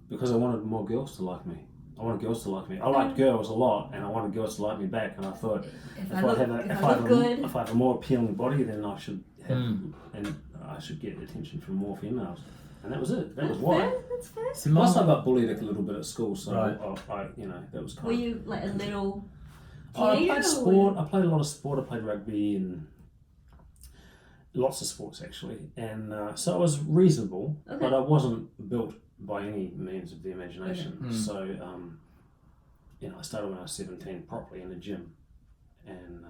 because I wanted more girls to like me. I wanted girls to like me. I liked girls a lot, and I wanted girls to like me back. And I thought, if I have a more appealing body, then I should have, and I should get attention from more females. And that was it. That was why.
That's fair.
Plus, I got bullied a little bit at school, so
Right.
I that was kind
Were
of.
you like a little
I
teenager?
played sport. I played a lot of sport. I played rugby and lots of sports actually, and so I was reasonable, but I wasn't built by any means of the imagination. So, I started when I was 17 properly in the gym, and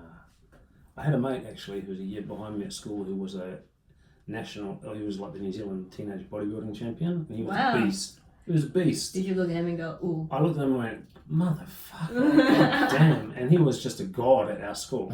I had a mate actually who was a year behind me at school who was he was like the New Zealand teenage bodybuilding champion, and he was a beast. He was a beast.
Did you look at him and go, ooh?
I looked at him and went, motherfucker, God damn. And he was just a god at our school.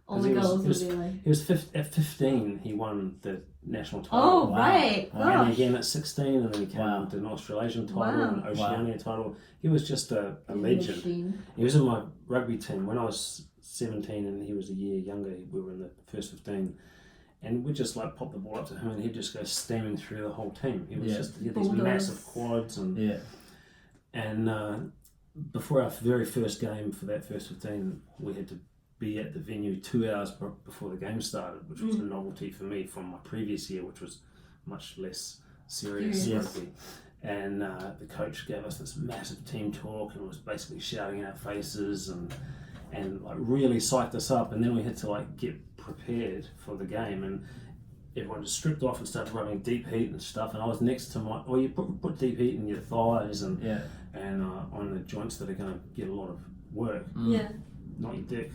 Only girls would be like...
He was at 15, he won the national title.
Oh, right.
And again at 16, and then he came to an Australasian title and an Oceania title. He was just a legend.
Machine.
He was in my rugby team when I was 17, and he was a year younger. We were in the first 15. and we'd just like pop the ball up to him, and he'd just go steaming through the whole team. He was he had these
Bulldogs.
massive quads, and before our very first game for that first 15, we had to be at the venue 2 hours before the game started, which was a novelty for me from my previous year, which was much less serious rugby. And the coach gave us this massive team talk and was basically shouting in our faces and like really psyched us up. And then we had to like get prepared for the game, and everyone just stripped off and started rubbing deep heat and stuff. And I was next to you put deep heat in your thighs and on the joints that are going to get a lot of work. Not your dick.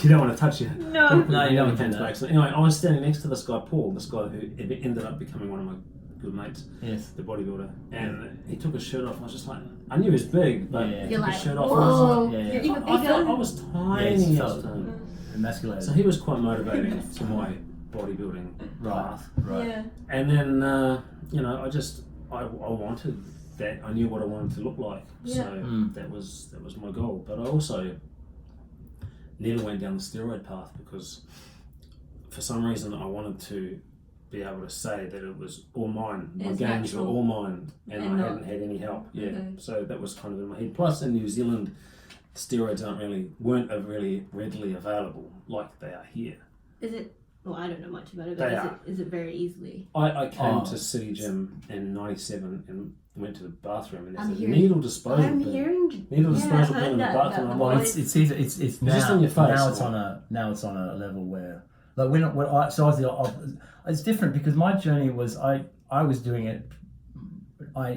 You don't want to touch it.
No,
you don't want to do that.
So anyway, I was standing next to this guy, Paul, this guy who ended up becoming one of my good mates, the bodybuilder, and he took his shirt off. I was just like, I knew he was big, but he took his shirt off.
Whoa,
you're
even bigger.
I felt I was tiny.
Emasculated.
So he was quite motivating to my bodybuilding path.
Yeah.
And then I wanted that. I knew what I wanted to look like. So that was my goal. But I also never went down the steroid path because for some reason I wanted to be able to say that it was all mine. My gains were all mine, and I hadn't had any help. So that was kind of in my head. Plus, in New Zealand, steroids weren't really readily available like they are here.
Is it? Well, I don't know much about it, but is it very easily?
I came to City Gym in '97 and went to the bathroom, and there's a
hearing-
needle disposal
I'm
bin.
hearing.
Needle disposal
I've
bin in the
heard
bathroom.
that
I'm
about
like,
it's now,
just on your face.
Now it's on a level where like it's different because my journey was I was doing it.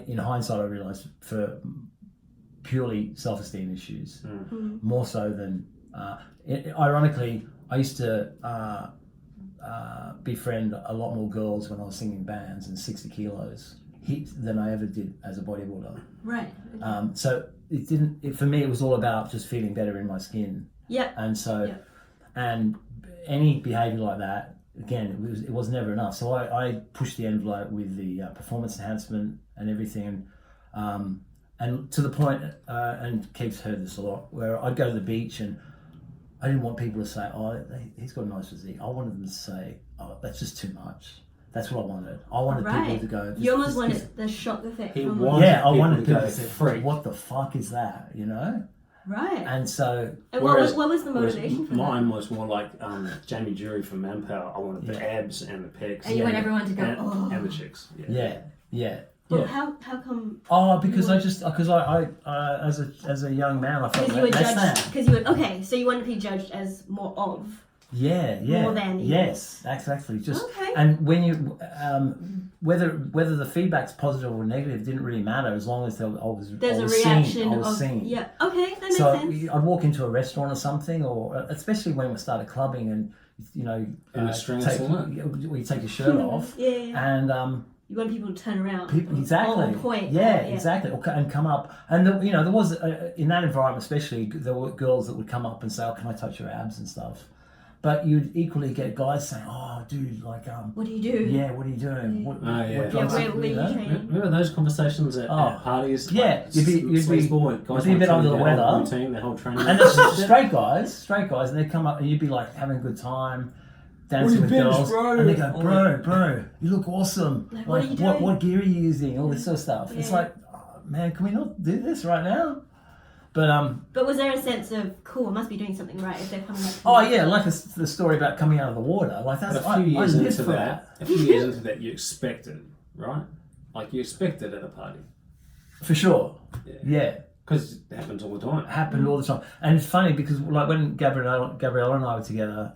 In hindsight I realised for purely self-esteem issues, more so than ironically I used to befriend a lot more girls when I was singing bands and 60 kilos than I ever did as a bodybuilder.
Right.
So it didn't. For me, it was all about just feeling better in my skin.
Yeah.
And so, and any behaviour like that, again, it was never enough. So I pushed the envelope with the performance enhancement and everything, and to the point, and Keith's heard this a lot, where I'd go to the beach and I didn't want people to say, "Oh, he's got a nice physique." I wanted them to say, "Oh, that's just too much." That's what I wanted. I wanted people to go.
You almost wanted the shock effect.
I wanted people to say, "What the fuck is that?" You know.
Right.
And so.
And what was the motivation for
mine
that?
was more like Jamie Jury from Manpower. I wanted the abs and the pecs.
And you want everyone to go,
and the chicks.
Yeah.
Well, how come?
Oh, because I as a young man I felt
because you were
that's
judged.
that.
Because you were okay. So you wanted to be judged as more of. More than
yes, exactly. Just
okay.
And when you whether the feedback's positive or negative didn't really matter as long as there's
a reaction.
I was seen.
Yeah. Okay, that makes sense.
So I'd walk into a restaurant or something, or especially when we started clubbing, and
in a string
you take your shirt off. And
you want people to turn around.
Exactly.
On point.
Exactly. And come up. And there was in that environment, especially, there were girls that would come up and say, "Oh, can I touch your abs and stuff?" But you'd equally get guys saying, "Oh, dude, like,
what do you do?
Yeah, what are you doing? What
where are you training?"
Remember those conversations at parties?
Yeah,
like,
you'd be a bit under the weather.
Routine, their whole training.
And it's straight guys, and they'd come up and you'd be like having a good time, dancing with girls, and they go, bro, you look awesome.
Like what are you doing?
What gear are you using? All this sort of stuff. It's like, oh, man, can we not do this right now? But
was there a sense of cool? I must be doing something right if they're coming up.
Like the story about coming out of the water. Like that's
a few years into that, you expect it, right? Like you expect it at a party.
For sure. Yeah.
Because it happens all the time.
It happened all the time, and it's funny because like when Gabriella and I were together,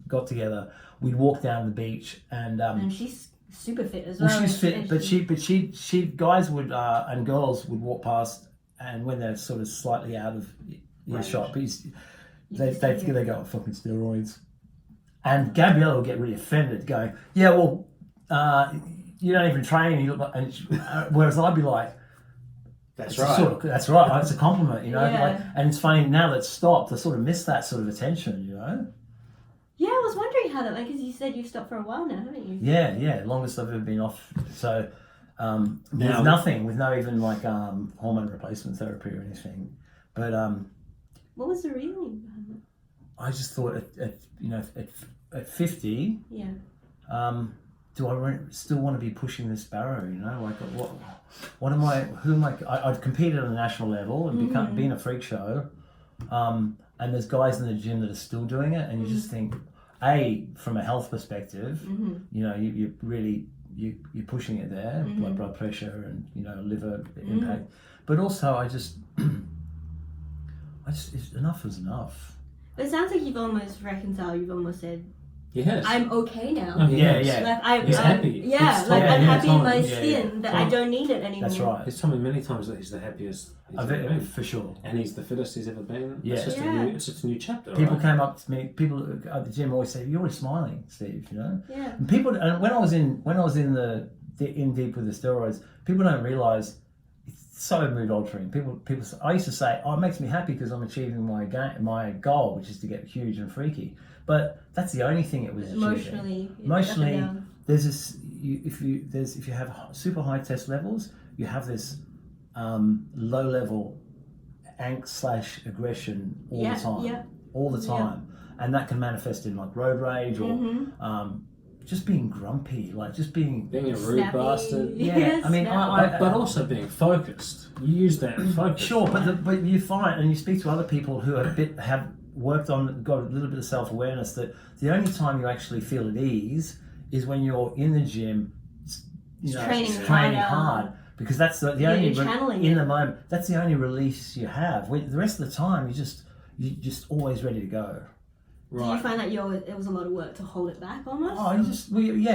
got together, we'd walk down the beach and
she's super fit as well.
Well, she's fit, but she guys would and girls would walk past. And when they're sort of slightly out of earshot, they go, "Fucking steroids." And Gabriella will get really offended, going, "Yeah, well, you don't even train." Whereas I'd be like,
"That's right.
That's right. It's a compliment, you know."
Yeah.
Like, and it's funny now that it's stopped. I sort of miss that sort of attention, you know.
Yeah, I was wondering how that went because you said you've stopped for a while now, haven't you?
Yeah. Longest I've ever been off. So. With nothing, with no even like hormone replacement therapy or anything, but
what was the reasoning behind that?
I just thought it at 50, do I still want to be pushing this barrow? You know, like what am I? Who am I? I've competed on a national level and been a freak show, and there's guys in the gym that are still doing it, and you just think, from a health perspective, you know, you really you're pushing it there, like blood pressure and, you know, liver impact, but also I just enough is enough.
It sounds like you've almost reconciled. You've almost said,
yes,
I'm okay now.
Oh,
yeah.
Like I'm
happy.
Yeah,
He's
like I'm happy in my
yeah,
skin that I don't need it anymore.
That's right.
He's told me many times that he's the happiest he's ever been.
For sure.
And he's the fittest he's ever been.
Yeah.
It's just a new chapter.
People
right?
came up to me. People at the gym always say, "You're always smiling, Steve." You know.
Yeah.
And people, and when I was in deep with the steroids, people don't realise it's so mood altering. People. I used to say, "Oh, it makes me happy because I'm achieving my goal, which is to get huge and freaky." But that's the only thing it was achieving. Emotionally, there's this. If you have super high test levels, you have this low level angst / aggression all the time, and that can manifest in like road rage or just being grumpy, like just being
a rude bastard.
Yeah, I mean,
but also being focused. You use that focus.
Sure, but you find, and you speak to other people who have worked on, got a little bit of self-awareness, that the only time you actually feel at ease is when you're in the gym, you know, training hard, because that's the only in the moment. That's the only release you have. The rest of the time, you're just always ready to go.
Right. Do you find that it was a lot of work to hold it back almost?
Oh,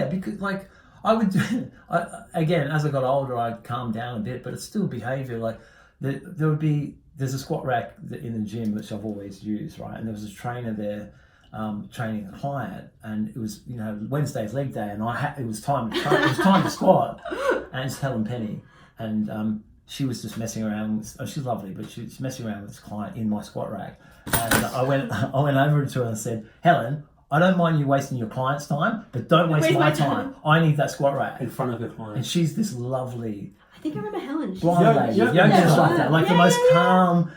because like I would do. Again, as I got older, I'd calm down a bit, but it's still behaviour. Like there's a squat rack in the gym which I've always used, right? And there was a trainer there training a client, and it was, you know, Wednesday's leg day, and it was time to train, it was time to squat, and it's Helen Penny, and she was just messing around. She's lovely, but she's messing around with this client in my squat rack, and I went over to her and said, "Helen, I don't mind you wasting your client's time, but don't waste my time. I need that squat rack
in front of your client."
And she's this lovely.
I think I remember Helen.
Blonde lady, just like that, like the most calm,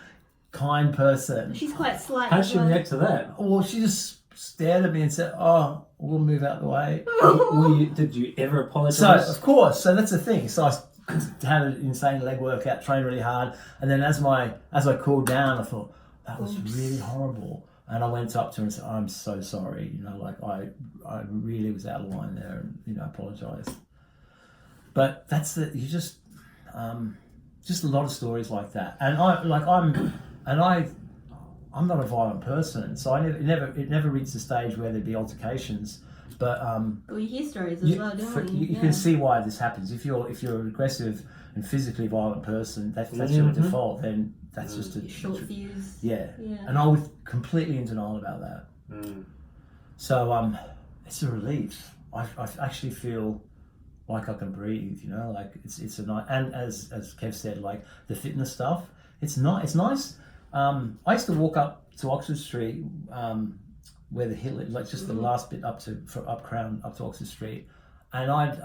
kind person.
She's quite slight.
How did she react to that?
Well, she just stared at me and said, "Oh, we'll move out the way."
Did you ever apologise?
So, of course. So that's the thing. So I had an insane leg workout, trained really hard, and then as I cooled down, I thought that was really horrible. And I went up to her and said, "I'm so sorry. You know, like I really was out of line there, and, you know, I apologise." But that's just a lot of stories like that. And I'm not a violent person, so it never reached the stage where there'd be altercations. But
well, you hear stories as well, don't you?
You can see why this happens. If you're an aggressive and physically violent person, that's your default. Then that's just a
short fuse.
Yeah. And I was completely in denial about that. So it's a relief. I actually feel like I can breathe. You know, like it's a nice. And as Kev said, like the fitness stuff, it's nice. I used to walk up to Oxford Street, where the hill is, like just the last bit up to Oxford Street, and I'd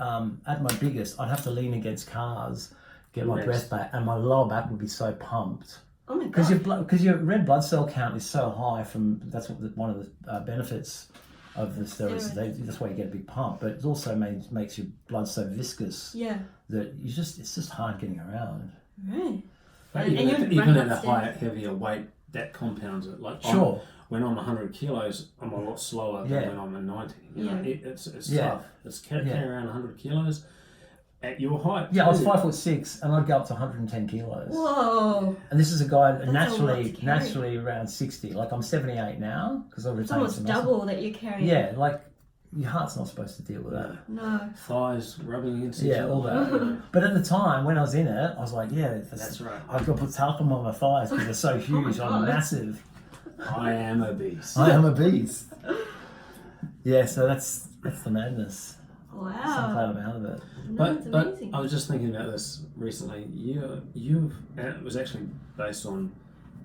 at my biggest, I'd have to lean against cars, get my breath back, and my lower back would be so pumped.
Oh my god!
Because your red blood cell count is so high that's one of the benefits of the steroids. That's why you get a big pump, but it also makes your blood so viscous that it's just hard getting around.
Right.
Even at a heavier weight, that compounds it. Like when I'm 100 kilos, I'm a lot slower than when I'm 90. You know, it's tough. It's carrying around 100 kilos at your height.
Yeah, I was 5'6", and I'd go up to 110 kilos.
Whoa!
And this is a guy naturally around 60. Like I'm 78 now because I've retained
almost double that you're carrying.
Yeah, like your heart's not supposed to deal with that.
No.
Thighs rubbing against each other.
Yeah, all that. But at the time when I was in it, I was like, that's
right.
I've got to put talcum on my thighs because they're so huge. I'm massive.
I am a beast.
I am a beast. Yeah, so that's the madness.
Wow.
So I'm glad I'm out of it.
But I was just thinking about this recently. It was actually based on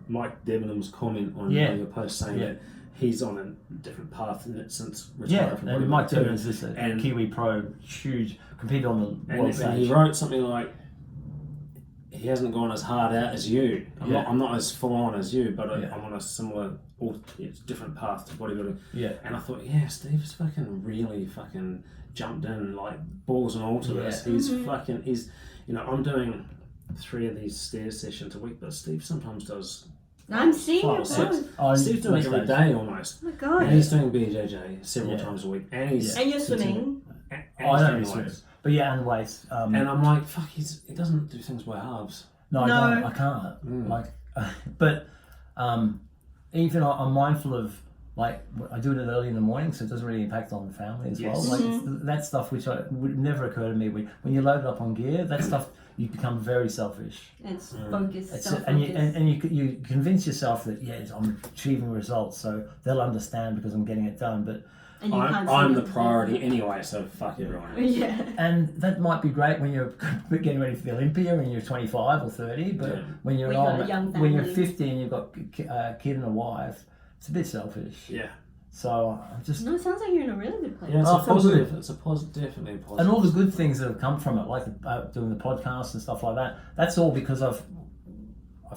Mike Debenham's comment on your post saying that he's on a different path since retiring from
and Mike Debenham is just a Kiwi pro, huge, competed on the world stage.
And he wrote something like, he hasn't gone as hard out as you. I'm not as full on as you, but I'm on a similar, different path to bodybuilding.
Yeah.
And I thought, Steve's fucking really fucking jumped in, like balls and all to this. He's I'm doing 3 of these stairs sessions a week, but Steve sometimes does.
I'm seeing
5 or
it
6.
both.
Steve's doing it every day almost.
Oh my god.
And he's doing BJJ several times a week. And he's
And you're swimming.
I don't swim. But and weights.
And I'm like, fuck, he doesn't do things by halves.
No, I can't. Like, but even I'm mindful of, like, I do it early in the morning, so it doesn't really impact on the family as well. Like that stuff which would never occur to me when you load it up on gear. That stuff, you become very selfish.
It's focused.
And you convince yourself that I'm achieving results, so they'll understand because I'm getting it done. But
I'm the priority anyway, so fuck everyone else.
Yeah.
And that might be great when you're getting ready for the Olympia when you're 25 or 30, but when you're when you're 50 and you've got a kid and a wife, it's a bit selfish.
Yeah.
So I'm just.
No, it sounds like you're in a really good place.
Yeah, it's a positive. It's definitely a positive.
And all the good things that have come from it, like doing the podcast and stuff like that. That's all because I've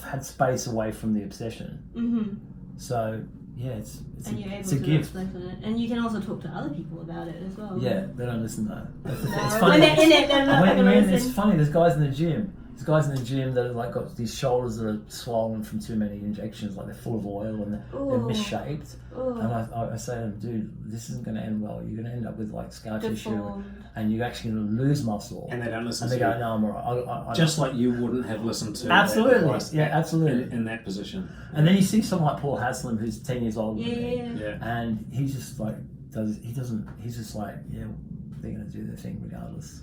had space away from the obsession. Mm-hmm. So. Yeah, it's a gift.
Reflect on it. And you can also talk to other people about it as well.
Yeah, they don't listen though.
It's funny. When they're in it, they're not going to listen.
It's funny, there's guys in the gym. There's guys in the gym that have like got these shoulders that are swollen from too many injections, like they're full of oil and they're misshaped. And I say to them, dude, this isn't going to end well. You're going to end up with like scar tissue, and you're actually going to lose muscle.
And they don't listen.
And they go, no, I'm alright.
Just like you wouldn't have listened to.
Absolutely, absolutely.
In that position.
Mm-hmm.
And then you see someone like Paul Haslam, who's 10 years older than me,
Yeah.
and he's just like he's just like, they're going to do their thing regardless.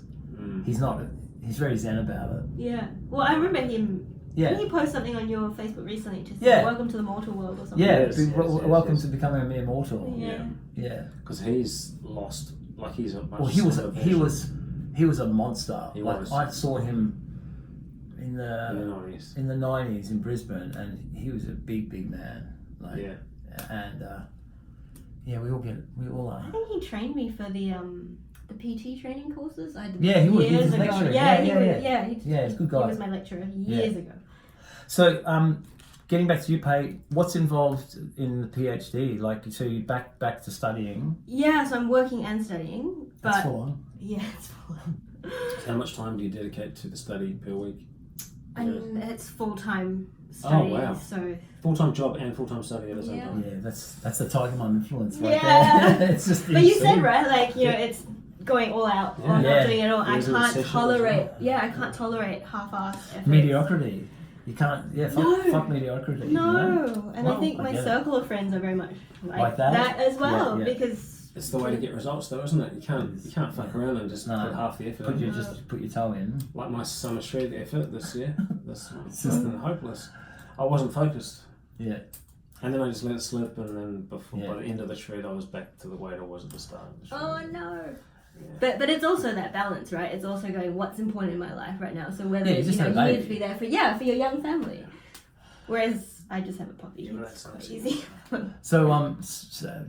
He's very zen about it.
Yeah. Well, I remember him.
Yeah.
Didn't he post something on your Facebook recently to say, welcome to the mortal world or something?
Yeah, welcome to becoming a mere mortal.
Yeah. Because he's lost, like he's a much
he was a monster. I saw him in the 90s in Brisbane, and he was a big man. We all are.
I think he trained me for the PT training courses I did
he was
years ago.
lecturer.
He's
a good guy.
He was my lecturer years ago.
So, getting back to you, Pay, what's involved in the PhD? Like, so you back to studying?
Yeah, so I'm working and studying. But
that's full on.
Yeah, it's full on.
How much time do you dedicate to the study per week?
It's full-time study.
Oh, wow.
So
full-time job and full-time study at the same time.
Yeah, that's the Tiger Mum influence right there. It's just.
But you said, right, like, it's going all out or not doing it all. I can't tolerate. Yeah, I can't tolerate half-assed effort.
Mediocrity. You can't. Yeah, fuck mediocrity.
No, and I think my circle of friends are very much like that as well because
it's the way to get results, though, isn't it? You can't fuck around and just put half the effort.
Put your toe in.
Like my summer shred effort this year. It's been hopeless. I wasn't focused.
Yeah.
And then I just let it slip, and then by the end of the shred, I was back to the weight I was at the start of the shred.
Oh no. Yeah. But it's also that balance, right? It's also going, what's important in my life right now. So whether you need to be there for your young family, whereas I just have a puppy. It's quite easy.
So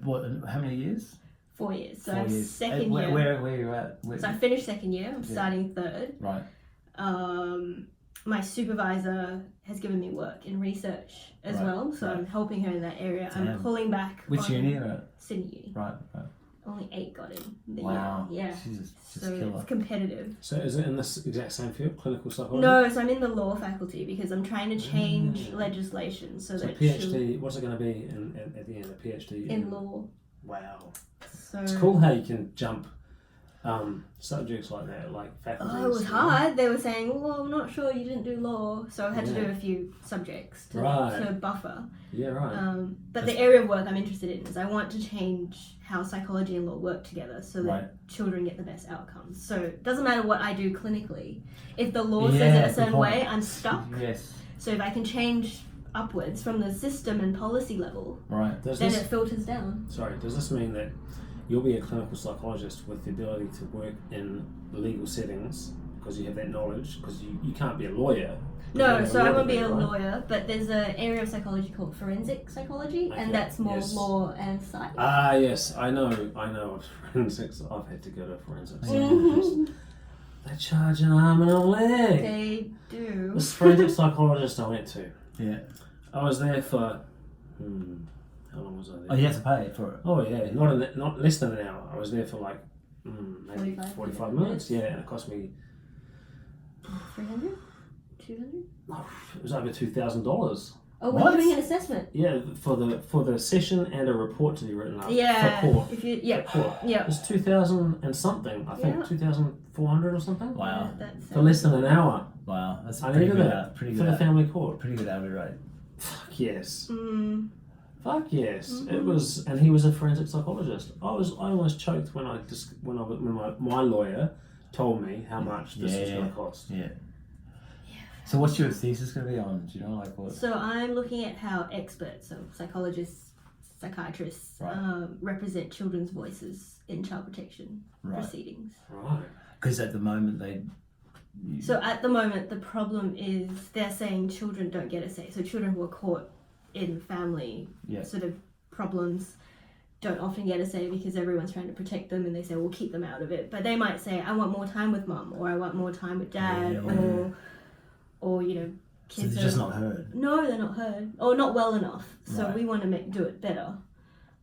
what? How many years?
4 years. So I'm second year.
Where are you at?
So I finished second year. I'm starting third.
Right.
My supervisor has given me work in research as well, so I'm helping her in that area.
Damn.
I'm pulling back.
Which uni are you at?
Sydney Uni.
Right.
Only 8 got in the
year.
Yeah.
Jesus,
so it's competitive.
So is it in this exact same field, clinical psychology?
No, so I'm in the law faculty because I'm trying to change legislation so that
PhD. What's it going to be at the end? A PhD
in law.
Wow.
So
it's cool how you can jump subjects like that, like faculties.
Oh, it was hard. They were saying, well, I'm not sure you didn't do law, so I had to do a few subjects to buffer.
Yeah, right.
But the area of work I'm interested in is I want to change how psychology and law work together so that children get the best outcomes. So it doesn't matter what I do clinically. If the law says it a certain way, I'm stuck.
Yes.
So if I can change upwards from the system and policy level, then it filters down.
Sorry, does this mean that you'll be a clinical psychologist with the ability to work in legal settings because you have that knowledge? Because you can't be a lawyer.
No, so I won't be a lawyer, but there's an area of psychology called forensic psychology, and that's more law and psych.
Ah, yes, I know of forensics. I've had to go to forensics. They charge an arm and a leg.
They do.
The forensic psychologist I went to.
Yeah.
I was there for. How long was I there?
Oh, you have to pay for it.
Oh yeah, not less than an hour. I was there for like maybe 45 minutes. Yeah, and it cost me.
300? 200?
It was over $2,000.
Oh, we're doing an assessment.
Yeah, for the session and a report to be written up.
Yeah.
For court.
If you, yeah.
For court.
Yeah.
It was 2,000 and something. I think 2,400 or something.
Wow.
For less than an hour.
Wow, that's
I
pretty
needed
good.
that
Pretty
for
good.
the family court.
Pretty good hourly rate.
Fuck yes.
Mm.
Fuck yes. It was, and he was a forensic psychologist. I almost choked when my lawyer told me how much this was going to cost.
Yeah. So what's your thesis going to be on? Do you know, like what?
So I'm looking at how experts, so psychologists, psychiatrists,
Right.
represent children's voices in child protection proceedings.
Right.
Because at the moment
So at the moment, the problem is they're saying children don't get a say. So children who are caught in family sort of problems don't often get a say because everyone's trying to protect them, and they say, we'll keep them out of it. But they might say, I want more time with mum, or I want more time with dad, or you know, kids
so they're just not heard.
No, they're not heard, or not well enough. So
Right.
we want to do it better.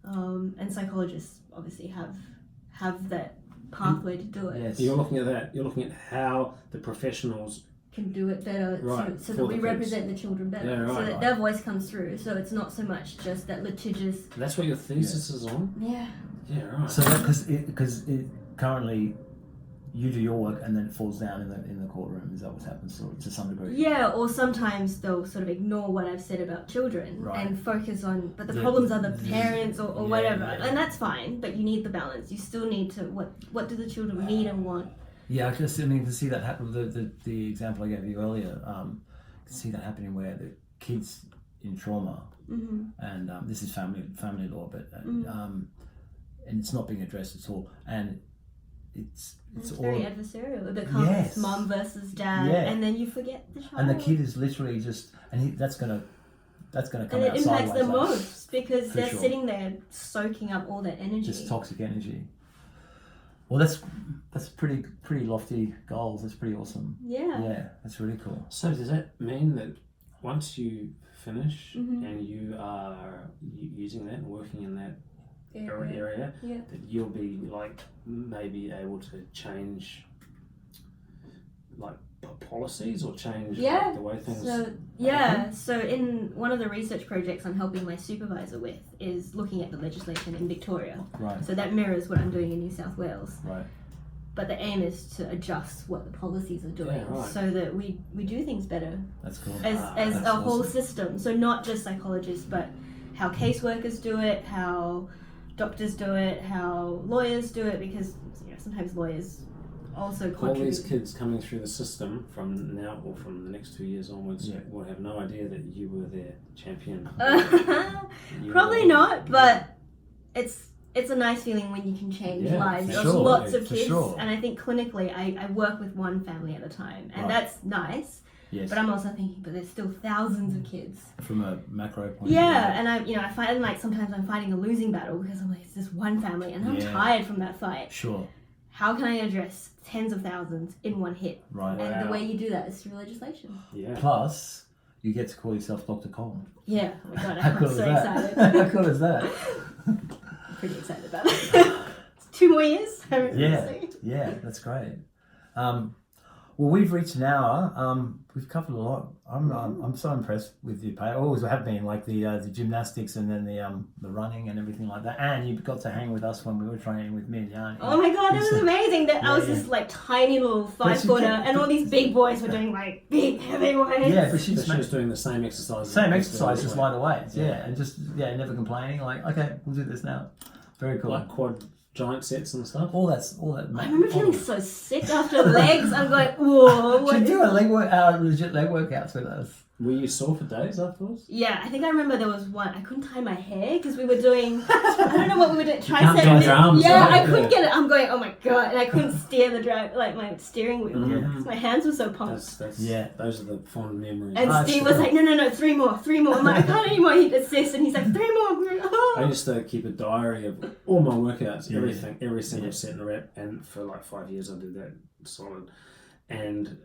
And psychologists obviously have that pathway to do it.
Yes.
So you're looking at that. You're looking at how the professionals
Can do it better,
Right,
so
for
that we
the kids.
represent the children better,
Yeah, right,
so that
right.
their voice comes through. So it's not so much just that litigious.
That's what your thesis is on?
Yeah.
Yeah, right.
So because currently you do your work and then it falls down in the courtroom. Is that what happens to some degree?
Yeah, or sometimes they'll sort of ignore what I've said about children
Right.
and focus on, but the problems are the parents or whatever,
yeah.
and that's fine. But you need the balance. You still need to what do the children need and want.
Yeah, I mean, to see that happen, the example I gave you earlier, to see that happening where the kids in trauma, and this is family law, but and it's not being addressed at all, and it's all
very adversarial. It becomes mum versus dad, and then you forget the child.
and the kid is literally just, and that's gonna come
and
out
it impacts
sideways,
them
like,
most because
for
they're
sure.
sitting there soaking up all that energy.
just toxic energy. Well, that's pretty lofty goals. That's pretty awesome. Yeah, that's really cool.
So does that mean that once you finish and you are using that and working in that area, that you'll be like maybe able to change like policies or change like, the way things
So in one of the research projects I'm helping my supervisor with is looking at the legislation in Victoria.
Right.
So that mirrors what I'm doing in New South Wales.
Right.
But the aim is to adjust what the policies are doing so that we do things better
That's cool.
as
that's
a whole
awesome.
system. So not just psychologists, but how caseworkers do it, how doctors do it, how lawyers do it, because sometimes lawyers also
all
contribute.
these kids coming through the system from now or from the next 2 years onwards will have no idea that you were their champion.
Probably not, but it's a nice feeling when you can change lives of lots of kids. And I think clinically I work with one family at a time, and that's nice.
Yes.
But I'm also thinking, but there's still thousands of kids.
From a macro point of
Yeah,
view.
and I find like sometimes I'm fighting a losing battle because I'm like, it's this one family and I'm tired from that fight.
Sure.
How can I address tens of thousands in one hit?
Right.
And the way you do that is through legislation.
Yeah.
Plus, you get to call yourself Dr. Colin.
Yeah, oh my god,
How
I'm
cool
so
is that?
excited.
How cool is that?
I'm pretty excited about it. 2 more years.
Yeah, that's great. Well, we've reached an hour. We've covered a lot. I'm so impressed with you, Pay. I always have been, like the gymnastics and then the running and everything like that. And you got to hang with us when we were training with me and Yanni.
Oh my god, that was amazing. That I was this like tiny little 5-footer, and all these big boys were doing like big heavy weights.
Yeah, but she
So she was doing the same exercises.
Same exercise, just lighter weights. Yeah, and just never complaining. Like, okay, we'll do this now. Very cool.
Like quad giant sets and stuff.
All that.
I remember feeling so sick after legs. I'm going, whoa.
She do a legit leg workouts with us.
Were you sore for days afterwards?
Yeah, I think I remember there was one. I couldn't tie my hair because we were doing. I don't know what we were doing.
can't tie your arms,
Yeah,
right?
I couldn't get it. I'm going, oh my god, and I couldn't steer the drive, like my steering wheel.
Mhm.
My hands were so pumped.
Those are the fond memories.
And Steve was like, no, 3 more. I'm like, I can't anymore. He'd assist, and he's like, 3 more. I'm like, oh.
I used to keep a diary of all my workouts, everything, every single set and rep, and for like 5 years I did that solid. and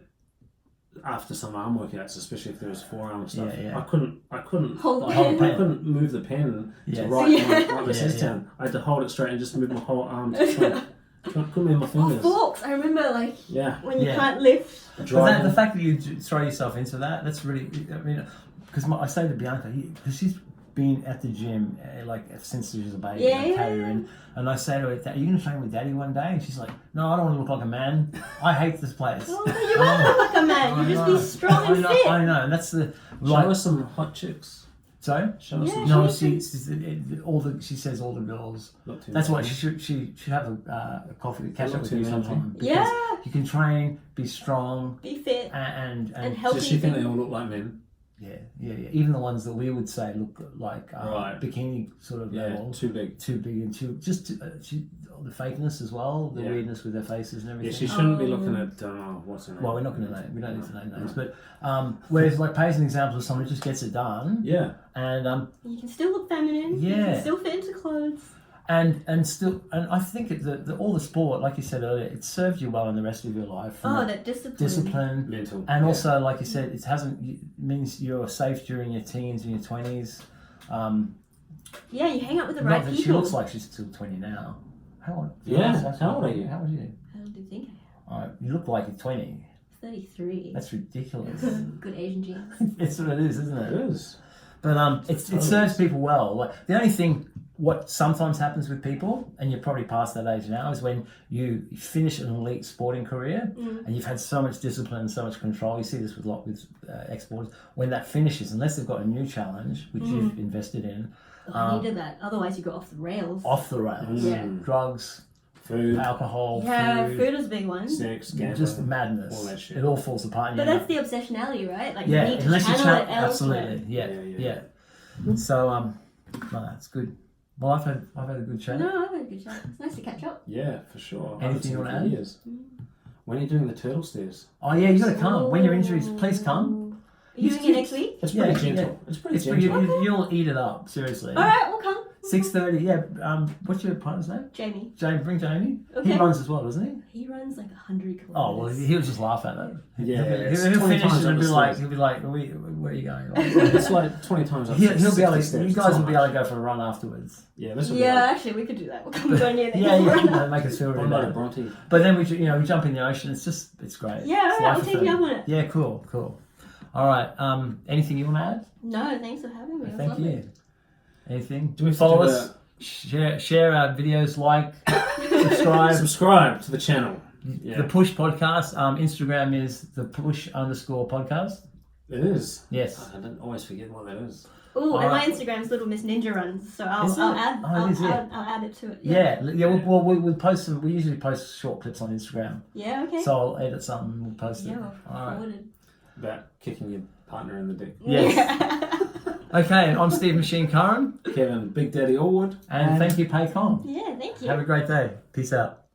after some arm workouts, especially if there was forearm stuff,
Yeah, yeah.
I couldn't
Hold
like,
the
pen.
I couldn't move the pen
Yes.
to write my
Yeah,
says
yeah.
down. I had to hold it straight and just move my whole arm to try. Couldn't move my
Or
fingers.
forks. I remember like
Yeah.
when you
Yeah.
can't lift.
But the fact that you throw yourself into that's really, I mean, because I say to Bianca, because she's been at the gym like since she was a baby,
Yeah,
I carry
yeah,
her in, and I say to her, "Are you going to train with Daddy one day?" And she's like, "No, I don't want to look like a man. I hate this place."
Oh, you won't look like a man. You just be strong and fit.
I know, and that's the
Show
like.
us some hot chicks.
Sorry?
Show us
Yeah,
some.
No,
show
she
us
says all the girls.
Not too
That's
much.
why she should have a coffee, catch
Not
up with
too
you
many.
sometime. because
Yeah.
you can train, be strong,
Be fit
and
healthy.
Does she think they all look like men?
yeah. Even the ones that we would say look like
Right.
bikini sort of
Yeah,
level,
too big.
too big and too the fakeness as well, the
Yeah.
weirdness with their faces and
Yeah,
everything.
she shouldn't be
Oh.
looking at what's her name.
Well, we're not going to name. We don't need to name names, but whereas like Pai's an example of someone who just gets it done,
Yeah,
and
You can still look feminine. You
Yeah.
can still fit into clothes.
and still, and I think all the sport, like you said earlier, it served you well in the rest of your life. from
Oh,
that
that discipline.
discipline,
mental.
and
Yeah.
also, like you said, it means you're safe during your teens and your 20s.
Yeah, you hang out with the
Not
right
that
people.
she looks like she's still 20 now. How old?
Yeah, how old are you?
How old are you?
How old do you think I am?
You look like you're 20.
33.
That's ridiculous.
Good Asian genes.
It's what it is, isn't
It
it?
is.
But it serves people well. Like the only thing, what sometimes happens with people, and you're probably past that age now, is when you finish an elite sporting career and you've had so much discipline and so much control. You see this with exporters. When that finishes, unless they've got a new challenge which you've invested in,
Oh, I needed that. Otherwise, you go off the rails.
off the rails,
Yeah.
drugs,
Food,
alcohol,
Yeah,
food,
food is a big one.
sex, gambling,
just madness.
all that shit.
It all falls apart. and
But
you
that's the obsessionality, right? Like
yeah,
you need to
unless you
channel
chat,
it elsewhere.
absolutely,
Yeah.
So no, that's good. Well, I've had a good chat.
No, I've had a good chat. It's nice to catch up.
Yeah, for sure.
Anything
Haven't seen
you
her
wanna
for
add?
years. When are you doing the turtle stairs?
Oh yeah, you got to come. When your injuries, please come.
Are you doing it next week?
It's
Yeah,
pretty gentle.
yeah.
It's pretty
It's
gentle.
you'll eat it up, seriously.
All right, we'll come.
6:30. Yeah. What's your partner's name?
Jamie.
Jamie. Bring Jamie.
Okay.
He runs as well, doesn't he?
He runs like 100 kilometers.
Oh well, he'll just laugh at it.
Yeah, it's
he'll
20
finish
times
and
up
be
the
like,
stairs.
he'll be like, where are you going?
It's like 20 times up.
He'll be able
60
to.
steps.
You
It's
guys
not
will be
much.
able to go for a run afterwards.
Yeah, this will be
Yeah,
like,
actually, we could do that. We'll come join you next
Yeah, make us feel really
I'm not a
bad.
Bronte.
But then we jump in the ocean. It's great.
Yeah,
It's
all right,
life
I'll take you
affirming.
up on it.
Yeah, cool. All right. Anything you want to add?
No, thanks for having me. It was
Thank
lovely.
you. Anything?
Do we have to
follow
do
us? Share our videos, like, subscribe.
Subscribe to the channel. Yeah.
The Push Podcast. Instagram is the Push_podcast.
It is.
Yes.
I don't always forget what that is.
Ooh,
All
and my
right.
Instagram's Little Miss Ninja Runs, so
Is it?
I'll add.
Oh, it is, yeah.
I'll add it to it.
Yeah. We'll post some. We usually post short clips on Instagram.
Yeah. Okay.
So I'll edit something and we'll post it.
yeah. Well,
All right.
forwarded.
About kicking your partner in the dick.
Yes. Okay. I'm Steve Machine Curran,
Kevin, Big Daddy Allwood.
and thank you, Paycom.
Yeah. Thank you.
Have a great day. Peace out.